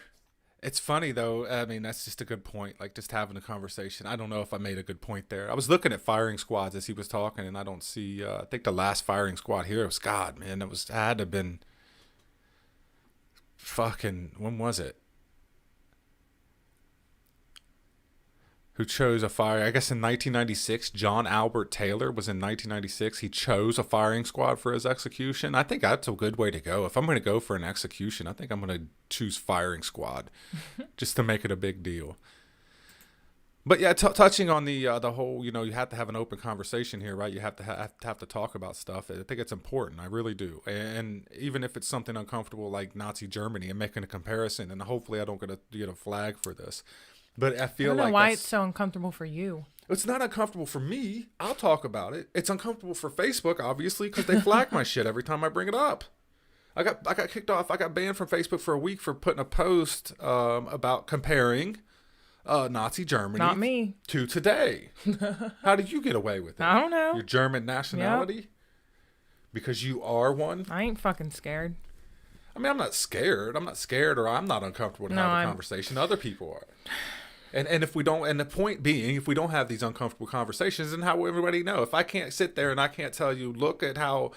It's funny, though. I mean, that's just a good point. Like, just having a conversation. I don't know if I made a good point there. I was looking at firing squads as he was talking, and I don't see... I think the last firing squad here was... God, man, it had to have been... Fucking... When was it? Who chose a fire? I guess in 1996, John Albert Taylor was in 1996. He chose a firing squad for his execution. I think that's a good way to go. If I'm going to go for an execution, I think I'm going to choose firing squad just to make it a big deal. But yeah, touching on the whole, you know, you have to have an open conversation here, right? You have to talk about stuff. I think it's important. I really do. And even if it's something uncomfortable like Nazi Germany and making a comparison, and hopefully I don't get a flag for this. But I feel like why it's so uncomfortable for you. It's not uncomfortable for me. I'll talk about it. It's uncomfortable for Facebook, obviously, because they flag my shit every time I bring it up. I got kicked off. I got banned from Facebook for a week for putting a post about comparing Nazi Germany Not me. to today. How did you get away with it? I don't know. Your German nationality? Yep. Because you are one? I ain't fucking scared. I mean, I'm not scared. I'm not uncomfortable to have a conversation. Other people are. And if we don't, and the point being, if we don't have these uncomfortable conversations, then how will everybody know? If I can't sit there and I can't tell you, look at how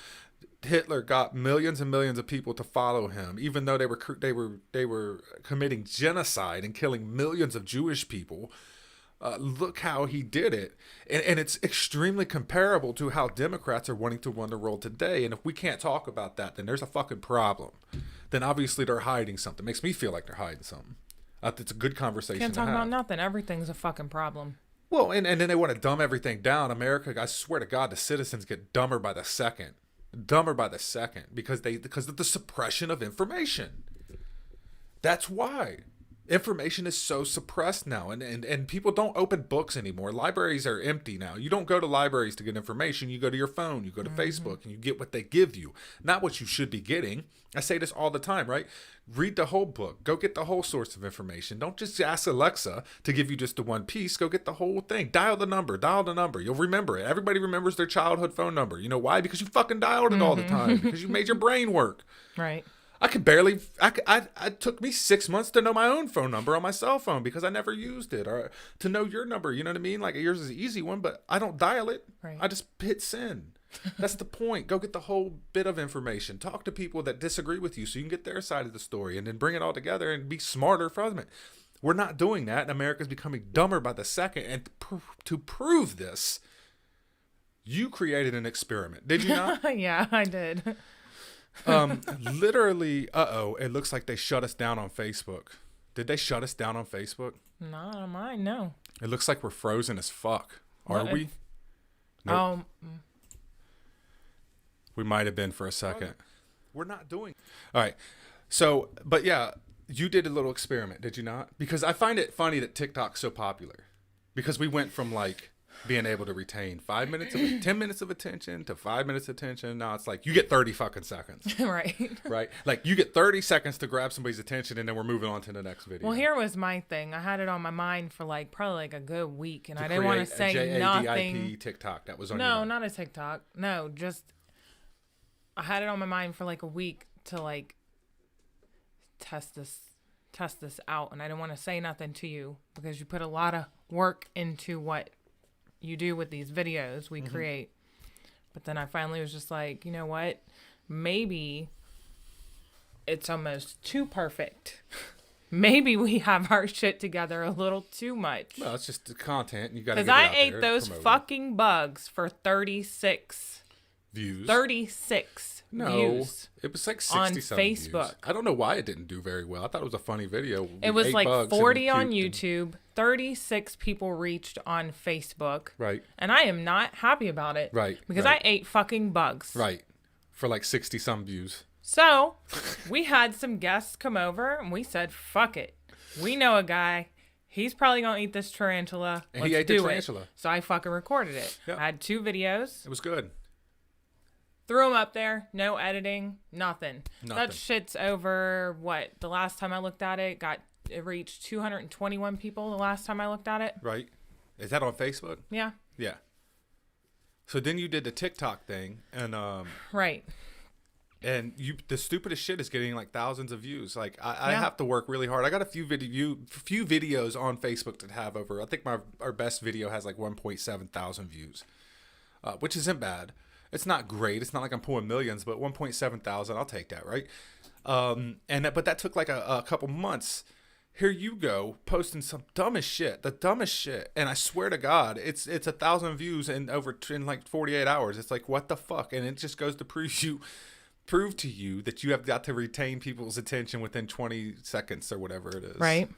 Hitler got millions and millions of people to follow him, even though they were committing genocide and killing millions of Jewish people. Look how he did it. And it's extremely comparable to how Democrats are wanting to run the world today. And if we can't talk about that, then there's a fucking problem. Then obviously they're hiding something. It makes me feel like they're hiding something. It's a good conversation. Can't talk about nothing. Everything's a fucking problem. Well, and then they want to dumb everything down. America, I swear to God, the citizens get dumber by the second. Dumber by the second because of the suppression of information. That's why. Information is so suppressed now, and people don't open books anymore. Libraries are empty now. You don't go to libraries to get information. You go to your phone, you go to Facebook, and you get what they give you, not what you should be getting. I say this all the time, right? Read the whole book. Go get the whole source of information. Don't just ask Alexa to give you just the one piece. Go get the whole thing. Dial the number. You'll remember it. Everybody remembers their childhood phone number. You know why? Because you fucking dialed it all the time. Because you made your brain work. Right. It took me 6 months to know my own phone number on my cell phone because I never used it, or to know your number. You know what I mean? Like yours is an easy one, but I don't dial it. Right. I just hit send. That's the point. Go get the whole bit of information. Talk to people that disagree with you so you can get their side of the story and then bring it all together and be smarter from it. We're not doing that, and America's becoming dumber by the second. And to prove this, you created an experiment. Did you not? Yeah, I did. Literally, it looks like they shut us down on Facebook. Did they shut us down on Facebook? Not on mine, no. It looks like we're frozen as fuck. Are we? Nope. We might have been for a second. We're not doing. All right. So, but yeah, you did a little experiment, did you not? Because I find it funny that TikTok's so popular. Because we went from like being able to retain 10 minutes of attention to 5 minutes of attention. Now it's like you get 30 fucking seconds. Right. Right? Like you get 30 seconds to grab somebody's attention and then we're moving on to the next video. Well, here was my thing. I had it on my mind for probably a good week, and I didn't want to say nothing. TikTok that was on No, not a TikTok. No, just I had it on my mind for a week to test this out, and I didn't want to say nothing to you because you put a lot of work into what you do with these videos we create. But then I finally was just like, you know what? Maybe it's almost too perfect. Maybe we have our shit together a little too much. Well, it's just the content. You got to. Because I ate those fucking bugs for 36 views. 36 views. It was like 60 on something Facebook. Views. I don't know why it didn't do very well. I thought it was a funny video. It was like 40 on YouTube. 36 people reached on Facebook. Right. And I am not happy about it. Right. Because I ate fucking bugs. Right. For like 60 some views. So we had some guests come over and we said, fuck it. We know a guy. He's probably going to eat this tarantula. And he ate the tarantula. So I fucking recorded it. Yep. I had 2 videos. It was good. Threw them up there. No editing. Nothing. That shit's over, what? The last time I looked at it, it reached 221 people the last time I looked at it. Right. Is that on Facebook? Yeah. Yeah. So then you did the TikTok thing. And right. And the stupidest shit is getting like thousands of views. Like I have to work really hard. I got a few videos on Facebook that have over. I think our best video has like 1.7 thousand views, which isn't bad. It's not great. It's not like I'm pulling millions, but 1.7 thousand, I'll take that, right? But that took like a couple months. Here you go posting some dumbest shit, the dumbest shit, and I swear to God, it's 1,000 views in like 48 hours. It's like, what the fuck? And it just goes to prove to you that you have got to retain people's attention within 20 seconds or whatever it is. Right.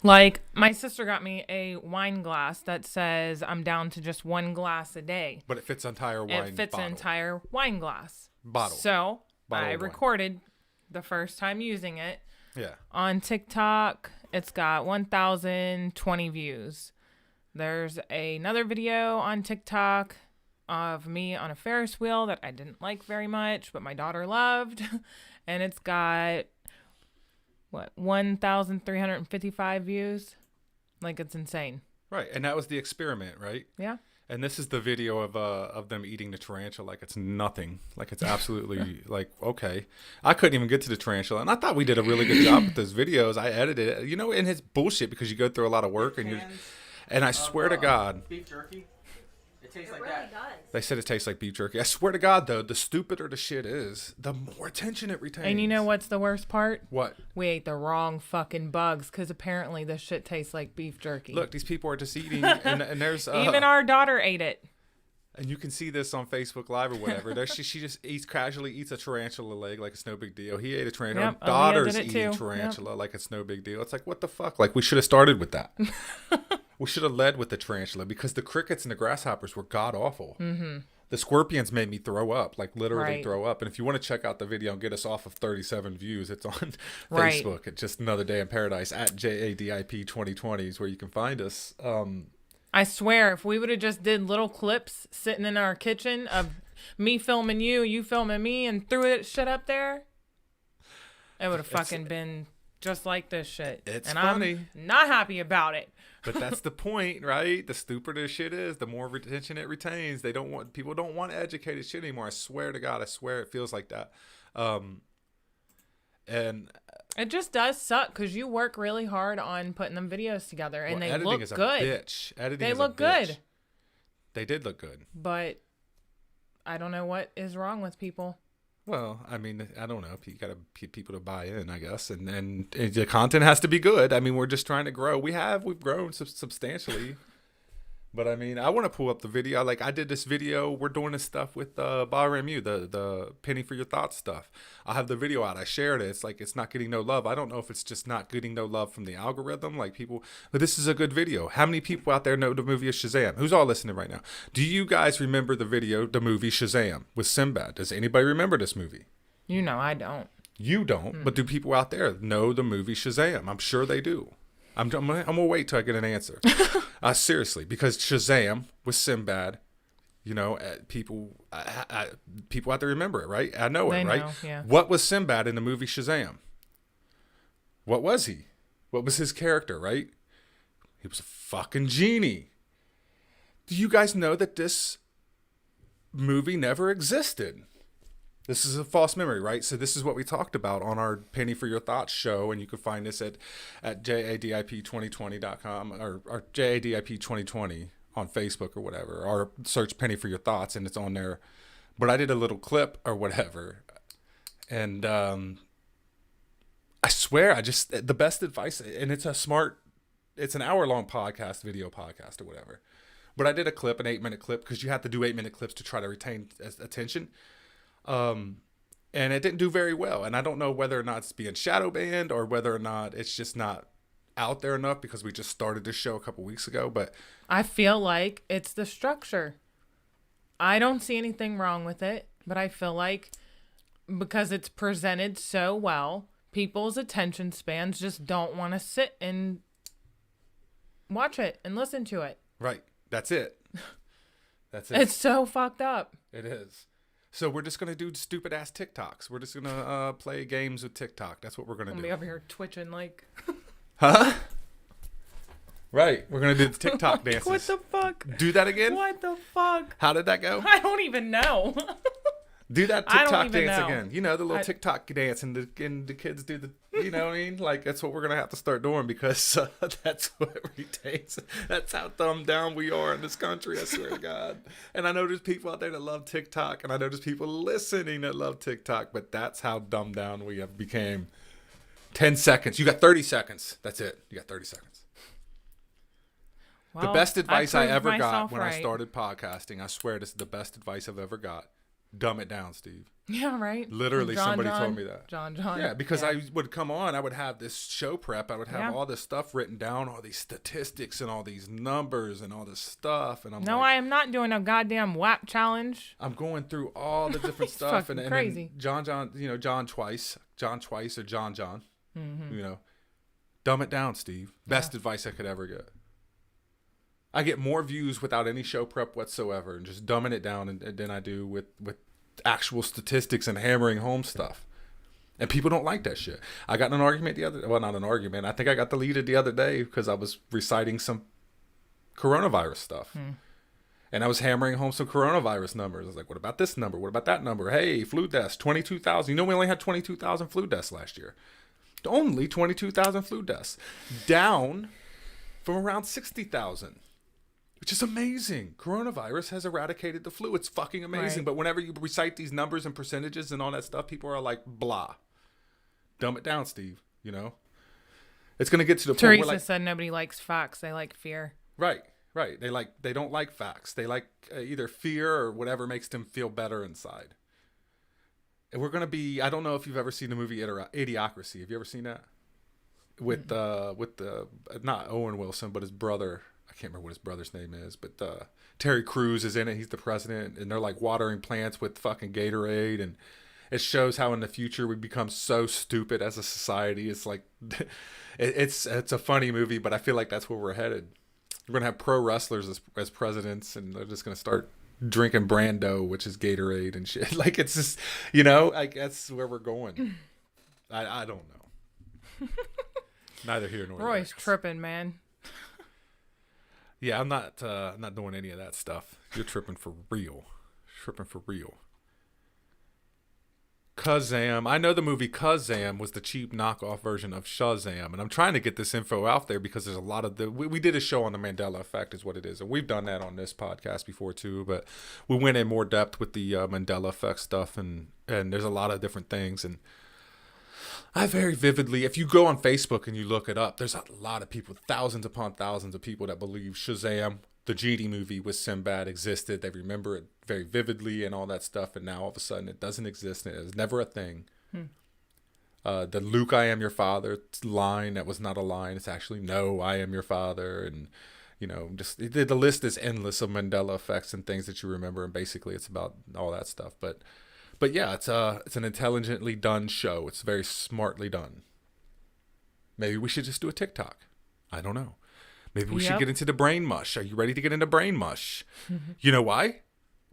Like, my sister got me a wine glass that says I'm down to just 1 glass a day. But it fits an entire wine It fits bottle. an entire wine glass. Bottle. So, Bottle I of wine. recorded the first time using it. Yeah. On TikTok, it's got 1,020 views. There's another video on TikTok of me on a Ferris wheel that I didn't like very much, but my daughter loved. And it's got, 1,355 views? Like, it's insane. Right. And that was the experiment, right? Yeah. And this is the video of them eating the tarantula like it's nothing. Like it's absolutely like, okay. I couldn't even get to the tarantula. And I thought we did a really good job with those videos. I edited it. You know, and it's bullshit because you go through a lot of work and I swear to God. Beef jerky. It tastes like really that. does. They said it tastes like beef jerky. I swear to God, though, the stupider the shit is, the more attention it retains. And you know what's the worst part? What? We ate the wrong fucking bugs because apparently this shit tastes like beef jerky. Look, these people are just eating, and there's even our daughter ate it. And you can see this on Facebook Live or whatever. There, she just casually eats a tarantula leg like it's no big deal. He ate a tarantula. Yep, Our daughter's Aaliyah did it eating too. tarantula like it's no big deal. It's like, what the fuck? Like, we should have started with that. We should have led with the tarantula because the crickets and the grasshoppers were god awful. Mm-hmm. The scorpions made me throw up, like literally Right. throw up. And if you want to check out the video and get us off of 37 views, it's on Right. Facebook at Just Another Day in Paradise at JADIP 2020 is where you can find us. I swear, if we would have just did little clips sitting in our kitchen of me filming you, you filming me, and threw it shit up there, it would have fucking been just like this shit. It's and funny. I'm not happy about it. But that's the point, right? The stupider shit is, the more retention it retains. People don't want educated shit anymore. I swear to God, I swear it feels like that. And It just does suck because you work really hard on putting them videos together, and they editing look is a good. bitch. Editing They is look a bitch. good. They did look good. But I don't know what is wrong with people. Well, I mean, I don't know. You got to get people to buy in, I guess, and the content has to be good. I mean, we're just trying to grow. We've grown substantially. But I mean, I want to pull up the video. Like I did this video. We're doing this stuff with Bahram U, the penny for your thoughts stuff. I have the video out. I shared it. It's like it's not getting no love. I don't know if it's just not getting no love from the algorithm. Like people, but this is a good video. How many people out there know the movie is Shazam? Who's all listening right now? Do you guys remember the movie Shazam with Sinbad? Does anybody remember this movie? You know, I don't. You don't, but do people out there know the movie Shazam? I'm sure they do. I'm gonna wait till I get an answer. Seriously, because Shazam with Sinbad, you know, people out there remember it, right? I know They it, right? know, yeah. What was Sinbad in the movie Shazam? What was he? What was his character, right? He was a fucking genie. Do you guys know that this movie never existed? This is a false memory, right? So this is what we talked about on our Penny for Your Thoughts show, and you can find this at jadip2020.com or jadip2020 on Facebook or whatever, or search Penny for Your Thoughts, and it's on there. But I did a little clip or whatever, and I swear, the best advice, and it's an hour-long video podcast or whatever. But I did a clip, an 8-minute clip, because you have to do 8-minute clips to try to retain attention. And it didn't do very well. And I don't know whether or not it's being shadow banned or whether or not it's just not out there enough because we just started this show a couple weeks ago. But I feel like it's the structure. I don't see anything wrong with it, but I feel like because it's presented so well, people's attention spans just don't want to sit and watch it and listen to it. right, that's it. That's it. It's so fucked up. It is. So we're just gonna do stupid ass TikToks. We're just gonna play games with TikTok. That's what we're gonna I'm do. gonna be over here twitching like. Huh? Right. We're gonna do the TikTok dances. What the fuck? Do that again? What the fuck? How did that go? I don't even know. Do that I don't TikTok even dance know. again. You know, the little TikTok dance, and the kids do the, you know what I mean? Like, that's what we're going to have to start doing because that's what retains. That's how dumbed down we are in this country, I swear to God. And I know there's people out there that love TikTok, and I know there's people listening that love TikTok, but that's how dumbed down we have became. 10 seconds. You got 30 seconds. That's it. You got 30 seconds. Well, the best advice I proved ever got myself when right. I started podcasting, I swear this is the best advice I've ever got. Dumb it down, Steve. Yeah, right. Literally, somebody told me that. John. Yeah, because I would come on, I would have this show prep, I would have Yeah. all this stuff written down, all these statistics and all these numbers and all this stuff, and I'm No, like, I am not doing a goddamn WAP challenge. I'm going through all the different He's stuff, fucking and crazy. then John, you know, John Twice or John, Mm-hmm. you know, dumb it down, Steve. Best advice I could ever get. I get more views without any show prep whatsoever, and just dumbing it down, and than I do with actual statistics and hammering home stuff. And people don't like that shit. I got in an argument not an argument. I think I got deleted the other day because I was reciting some coronavirus stuff. And I was hammering home some coronavirus numbers. I was like, what about this number? What about that number? Hey, flu deaths, 22,000. You know, we only had 22,000 flu deaths last year. Only 22,000 flu deaths. Down from around 60,000. Which is amazing. Coronavirus has eradicated the flu. It's fucking amazing. Right. But whenever you recite these numbers and percentages and all that stuff, people are like, blah. Dumb it down, Steve. You know? It's going to get to the point Teresa where, like, said nobody likes facts. They like fear. Right. They don't like facts. They like either fear or whatever makes them feel better inside. And we're going to be, I don't know if you've ever seen the movie Idiocracy. Have you ever seen that? With the not Owen Wilson, but his brother. I can't remember what his brother's name is, but Terry Crews is in it. He's the president, and they're like watering plants with fucking Gatorade, and it shows how in the future we become so stupid as a society. It's like, it's a funny movie, but I feel like that's where we're headed. We're gonna have pro wrestlers as presidents, and they're just gonna start drinking Brando, which is Gatorade and shit. Like, it's just, you know, like that's where we're going. I don't know. Neither here nor there. Roy's tripping, man. Yeah, I'm not doing any of that stuff. You're tripping for real. Kazam. I know the movie Kazam was the cheap knockoff version of Shazam, and I'm trying to get this info out there because there's a lot of we did a show on the Mandela effect is what it is, and we've done that on this podcast before too, but we went in more depth with the Mandela effect stuff, and there's a lot of different things, and I very vividly, if you go on Facebook and you look it up, there's a lot of people, thousands upon thousands of people that believe Shazam, the genie movie with Sinbad, existed. They remember it very vividly and all that stuff, and now all of a sudden it doesn't exist, and it was never a thing. The Luke, I am your father line, that was not a line. It's actually, no, I am your father, and, you know, just the list is endless of Mandela effects and things that you remember, and basically it's about all that stuff, But yeah, it's an intelligently done show. It's very smartly done. Maybe we should just do a TikTok. I don't know. Maybe we should get into the brain mush. Are you ready to get into brain mush? You know why?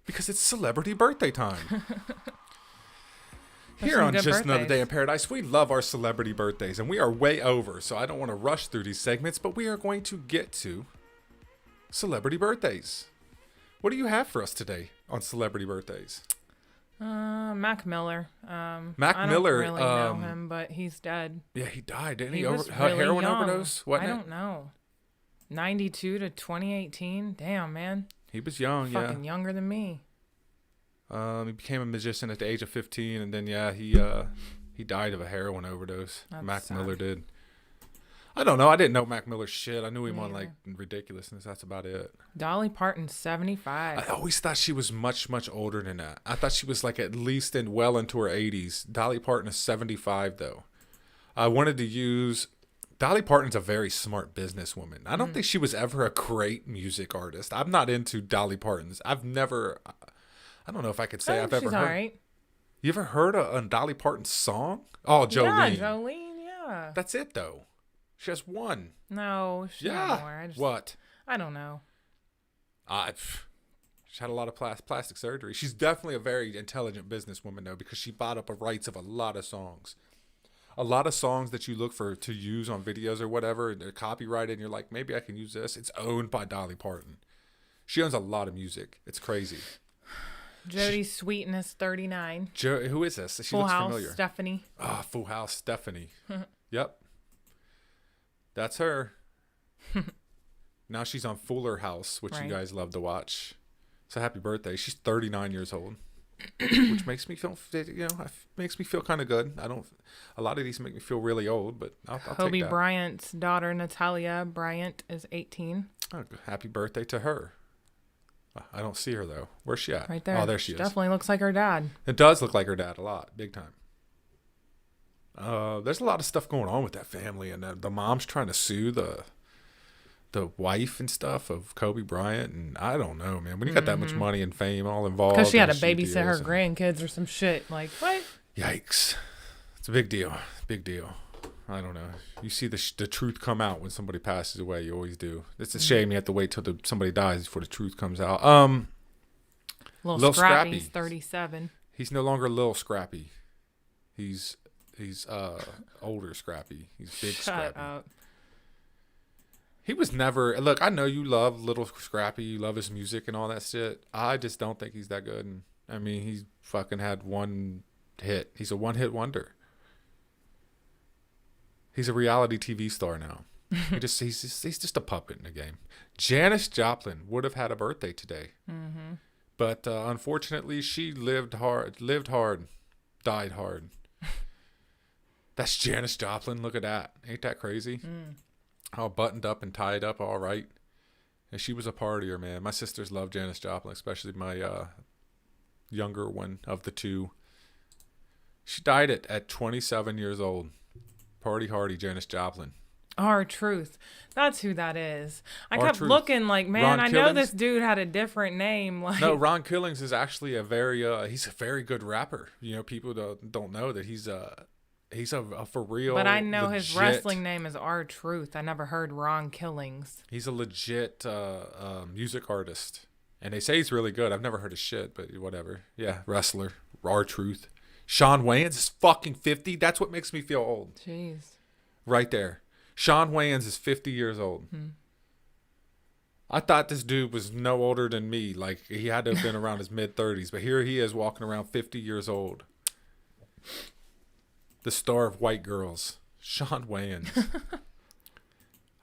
Because it's celebrity birthday time. Here on Just Another Day in Paradise, we love our celebrity birthdays, and we are way over, so I don't want to rush through these segments, but we are going to get to celebrity birthdays. What do you have for us today on celebrity birthdays? Mac Miller. Mac I Miller, don't really know him, but he's dead. Yeah, he died, didn't he? He was really Heroin young. overdose? I don't know. 92 to 2018. Damn, man. He was young, Fucking younger than me. He became a magician at the age of 15, and then he died of a heroin overdose. That's Mac sad. Miller did. I don't know. I didn't know Mac Miller's shit. I knew him Me on like either. Ridiculousness. That's about it. Dolly Parton, 75. I always thought she was much, much older than that. I thought she was like at least well into her 80s. Dolly Parton is 75 though. I wanted to use... Dolly Parton's a very smart businesswoman. I don't think she was ever a great music artist. I'm not into Dolly Parton's. I've never... I don't know if I could say I've ever she's heard... all right. You ever heard a Dolly Parton song? Oh, Jolene. Yeah, Jolene, yeah. That's it though. She has one. No, she Yeah. had more. What? I don't know. She had a lot of plastic surgery. She's definitely a very intelligent businesswoman, though, because she bought up the rights of a lot of songs. A lot of songs that you look for to use on videos or whatever, and they're copyrighted, and you're like, maybe I can use this. It's owned by Dolly Parton. She owns a lot of music. It's crazy. Jodie Sweetness, 39. Who is this? She Full looks House, familiar. Stephanie. Ah, Full House, Stephanie. Yep. That's her. Now she's on Fuller House, which Right. you guys love to watch. So happy birthday. She's 39 years old, which makes me feel, makes me feel kind of good. A lot of these make me feel really old, but I'll Kobe take that. Bryant's daughter, Natalia Bryant, is 18. Oh, happy birthday to her. I don't see her though. Where's she at? Right there. Oh, there she is. Definitely looks like her dad. It does look like her dad a lot, big time. There's a lot of stuff going on with that family, and the mom's trying to sue the wife and stuff of Kobe Bryant, and I don't know, man. When you got that much money and fame all involved, Because she had to and shit babysit her deals grandkids or some shit. Like, what? Yikes! It's a big deal. Big deal. I don't know. You see the truth come out when somebody passes away. You always do. It's a shame you have to wait till somebody dies before the truth comes out. Little Scrappy. Scrappy's 37. He's no longer Lil Scrappy. He's older Scrappy. He's big Shut Scrappy. up. He was never... Look, I know you love Little Scrappy. You love his music and all that shit. I just don't think he's that good. And I mean, he's fucking had one hit. He's a one-hit wonder. He's a reality TV star now. He's just a puppet in the game. Janis Joplin would have had a birthday today. Mm-hmm. But unfortunately, she lived hard, died hard. That's Janis Joplin. Look at that. Ain't that crazy? All buttoned up and tied up all right. And she was a partier, man. My sisters love Janis Joplin, especially my younger one of the two. She died at 27 years old. Party hardy Janis Joplin. R-Truth. That's who that is. I kept R-Truth. looking like, man, Ron I know Killings? this dude had a different name. Like, No, Ron Killings is actually he's a very good rapper. You know, people don't know that he's a for real. but I know his legit- wrestling name is R-Truth. I never heard Ron Killings. He's a legit music artist, and they say he's really good. I've never heard his shit, but whatever. Yeah, wrestler. R-Truth. Sean Wayans is fucking 50. That's what makes me feel old. Jeez. Right there. Sean Wayans is 50 years old. I thought this dude was no older than me. Like, he had to have been around his mid-30s. But here he is walking around 50 years old. The star of White Girls. Sean Wayans.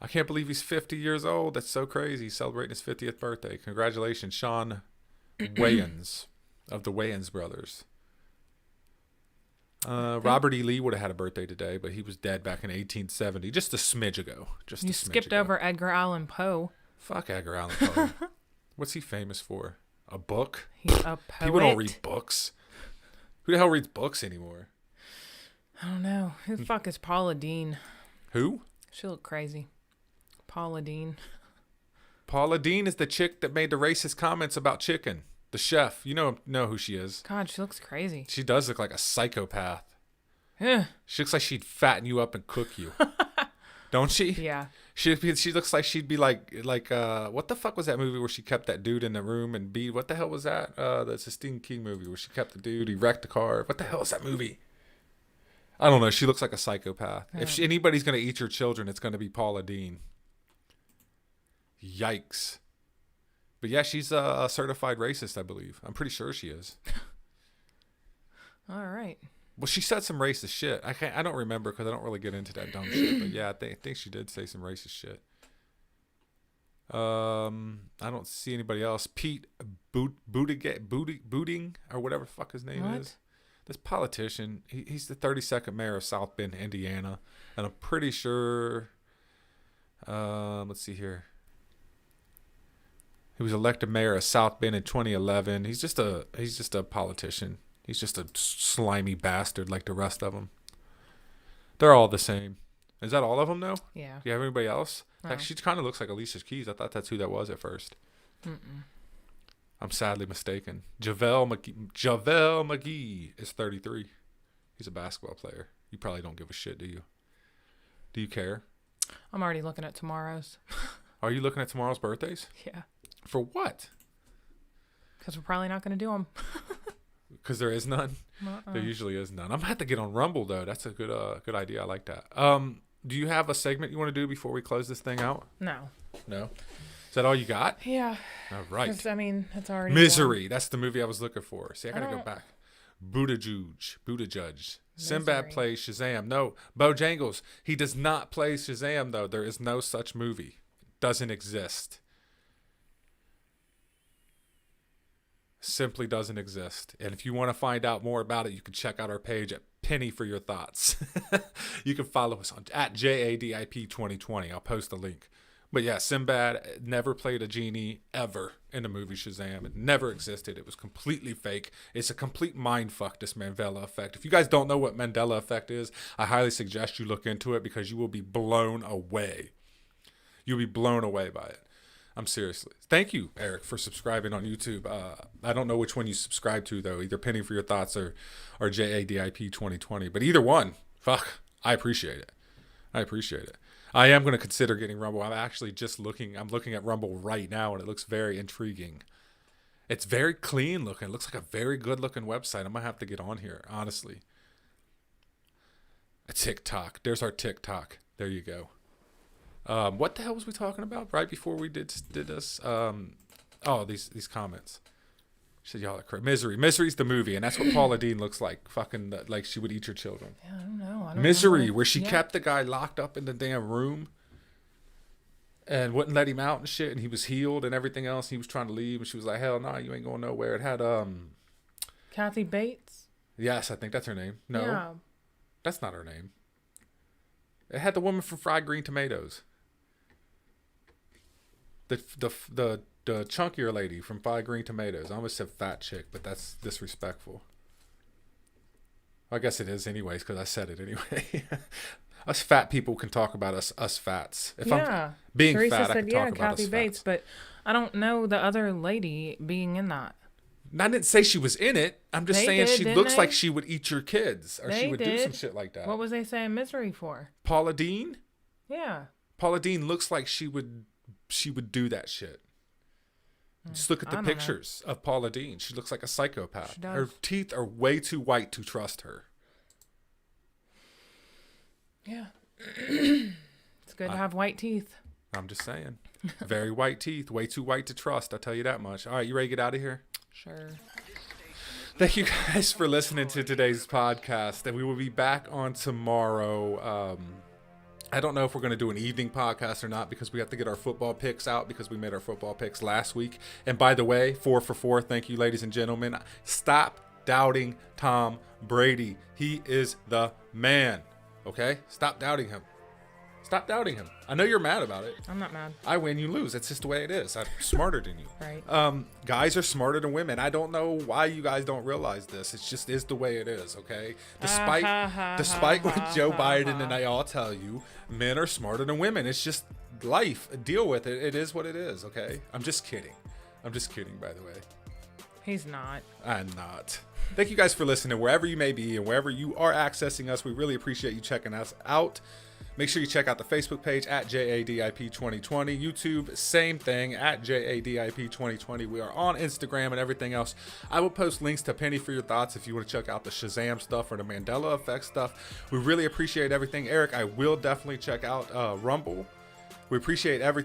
I can't believe he's 50 years old. That's so crazy. He's celebrating his 50th birthday. Congratulations, Sean Wayans of the Wayans brothers. Robert E. Lee would have had a birthday today, but he was dead back in 1870, just a smidge ago. You skipped over Edgar Allan Poe. Fuck Edgar Allan Poe. What's he famous for? A book? He's a poet. People don't read books. Who the hell reads books anymore? I don't know. Who the fuck is Paula Deen? Who? She look crazy. Paula Deen. Paula Deen is the chick that made the racist comments about chicken. The chef. You know who she is. God, she looks crazy. She does look like a psychopath. Yeah. She looks like she'd fatten you up and cook you. Don't she? Yeah. She looks like she'd be like what the fuck was that movie where she kept that dude in the room and beat? What the hell was that? That's a Stephen King movie where she kept the dude. He wrecked the car. What the hell is that movie? I don't know. She looks like a psychopath. Yeah. If anybody's gonna eat your children, it's gonna be Paula Deen. Yikes. But yeah, she's a certified racist, I believe. I'm pretty sure she is. All right. Well, she said some racist shit. I don't remember because I don't really get into that dumb shit. But yeah, I think she did say some racist shit. I don't see anybody else. Pete Buttigieg or whatever the fuck his name What? is. This politician. He's the 32nd mayor of South Bend, Indiana, and I'm pretty sure Let's see here. He was elected mayor of South Bend in 2011. He's just a politician. He's just a slimy bastard like the rest of them. They're all the same. Is that all of them, though? Yeah. Do you have anybody else? No. Like, she kind of looks like Alicia Keys. I thought that's who that was at first. I'm sadly mistaken. JaVale McGee is 33. He's a basketball player. You probably don't give a shit, do you? Do you care? I'm already looking at tomorrow's. Are you looking at tomorrow's birthdays? Yeah. For what? Because we're probably not going to do them. Because there is none? There usually is none. I'm going to have to get on Rumble, though. That's a good idea. I like that. Do you have a segment you want to do before we close this thing out? No. No? Is that all you got? Yeah. All right. I mean, it's already Misery. done. That's the movie I was looking for. See, I got to go back. Buttigieg. Sinbad plays Shazam. No, Bojangles. He does not play Shazam, though. There is no such movie. Doesn't exist. Simply doesn't exist. And if you want to find out more about it, you can check out our page at Penny for Your Thoughts. You can follow us on at JADIP 2020. I'll post the link. But yeah, Sinbad never played a genie ever in the movie Shazam. It never existed. It was completely fake. It's a complete mind fuck, this Mandela effect. If you guys don't know what Mandela effect is, I highly suggest you look into it because you will be blown away. You'll be blown away by it. I'm seriously. Thank you, Eric, for subscribing on YouTube. I don't know which one you subscribe to, though. Either Penny for Your Thoughts or JADIP 2020. But either one, fuck, I appreciate it. I appreciate it. I am going to consider getting Rumble. I'm actually just looking at Rumble right now, and it looks very intriguing. It's very clean looking. It looks like a very good looking website. I'm going to have to get on here, honestly. A TikTok. There's our TikTok. There you go. What the hell was we talking about right before we did this? These comments. She said, y'all are crazy. Misery's the movie, and that's what Paula Deen looks like. Fucking like she would eat your children. Yeah, I don't know. Misery, where she kept the guy locked up in the damn room and wouldn't let him out and shit, and he was healed and everything else. He was trying to leave, and she was like, hell no, you ain't going nowhere. It had Kathy Bates? Yes, I think that's her name. No. Yeah. That's not her name. It had the woman from Fried Green Tomatoes. The chunkier lady from Fried Green Tomatoes. I almost said fat chick, but that's disrespectful. I guess it is anyways, because I said it anyway. Us fat people can talk about us fats. If I'm being Teresa fat, said, I can talk about Kathy us Bates, fats. but I don't know the other lady being in that. I didn't say she was in it. I'm just saying she looks like she would eat your kids, or she would do some shit like that. What was they saying Misery for? Paula Deen? Yeah. Paula Deen looks like she would do that shit. Just look at the pictures of Paula Deen. She looks like a psychopath. Her teeth are way too white to trust her. Yeah. It's good to have white teeth. I'm just saying. Very white teeth. Way too white to trust. I'll tell you that much. All right, you ready to get out of here? Sure. Thank you guys for listening to today's podcast. And we will be back on tomorrow. I don't know if we're going to do an evening podcast or not because we have to get our football picks out because we made our football picks last week. And by the way, 4 for 4. Thank you, ladies and gentlemen. Stop doubting Tom Brady. He is the man. Okay? Stop doubting him. Stop doubting him. I know you're mad about it. I'm not mad. I win, you lose. That's just the way it is. I'm smarter than you. Right. Guys are smarter than women. I don't know why you guys don't realize this. It just is the way it is, okay? Despite what Joe Biden and I all tell you, men are smarter than women. It's just life. Deal with it. It is what it is, okay? I'm just kidding. I'm just kidding, by the way. He's not. I'm not. Thank you guys for listening wherever you may be and wherever you are accessing us. We really appreciate you checking us out. Make sure you check out the Facebook page at JADIP 2020. YouTube, same thing, at JADIP 2020. We are on Instagram and everything else. I will post links to Penny for Your Thoughts if you want to check out the Shazam stuff or the Mandela Effect stuff. We really appreciate everything. Eric, I will definitely check out Rumble. We appreciate everything.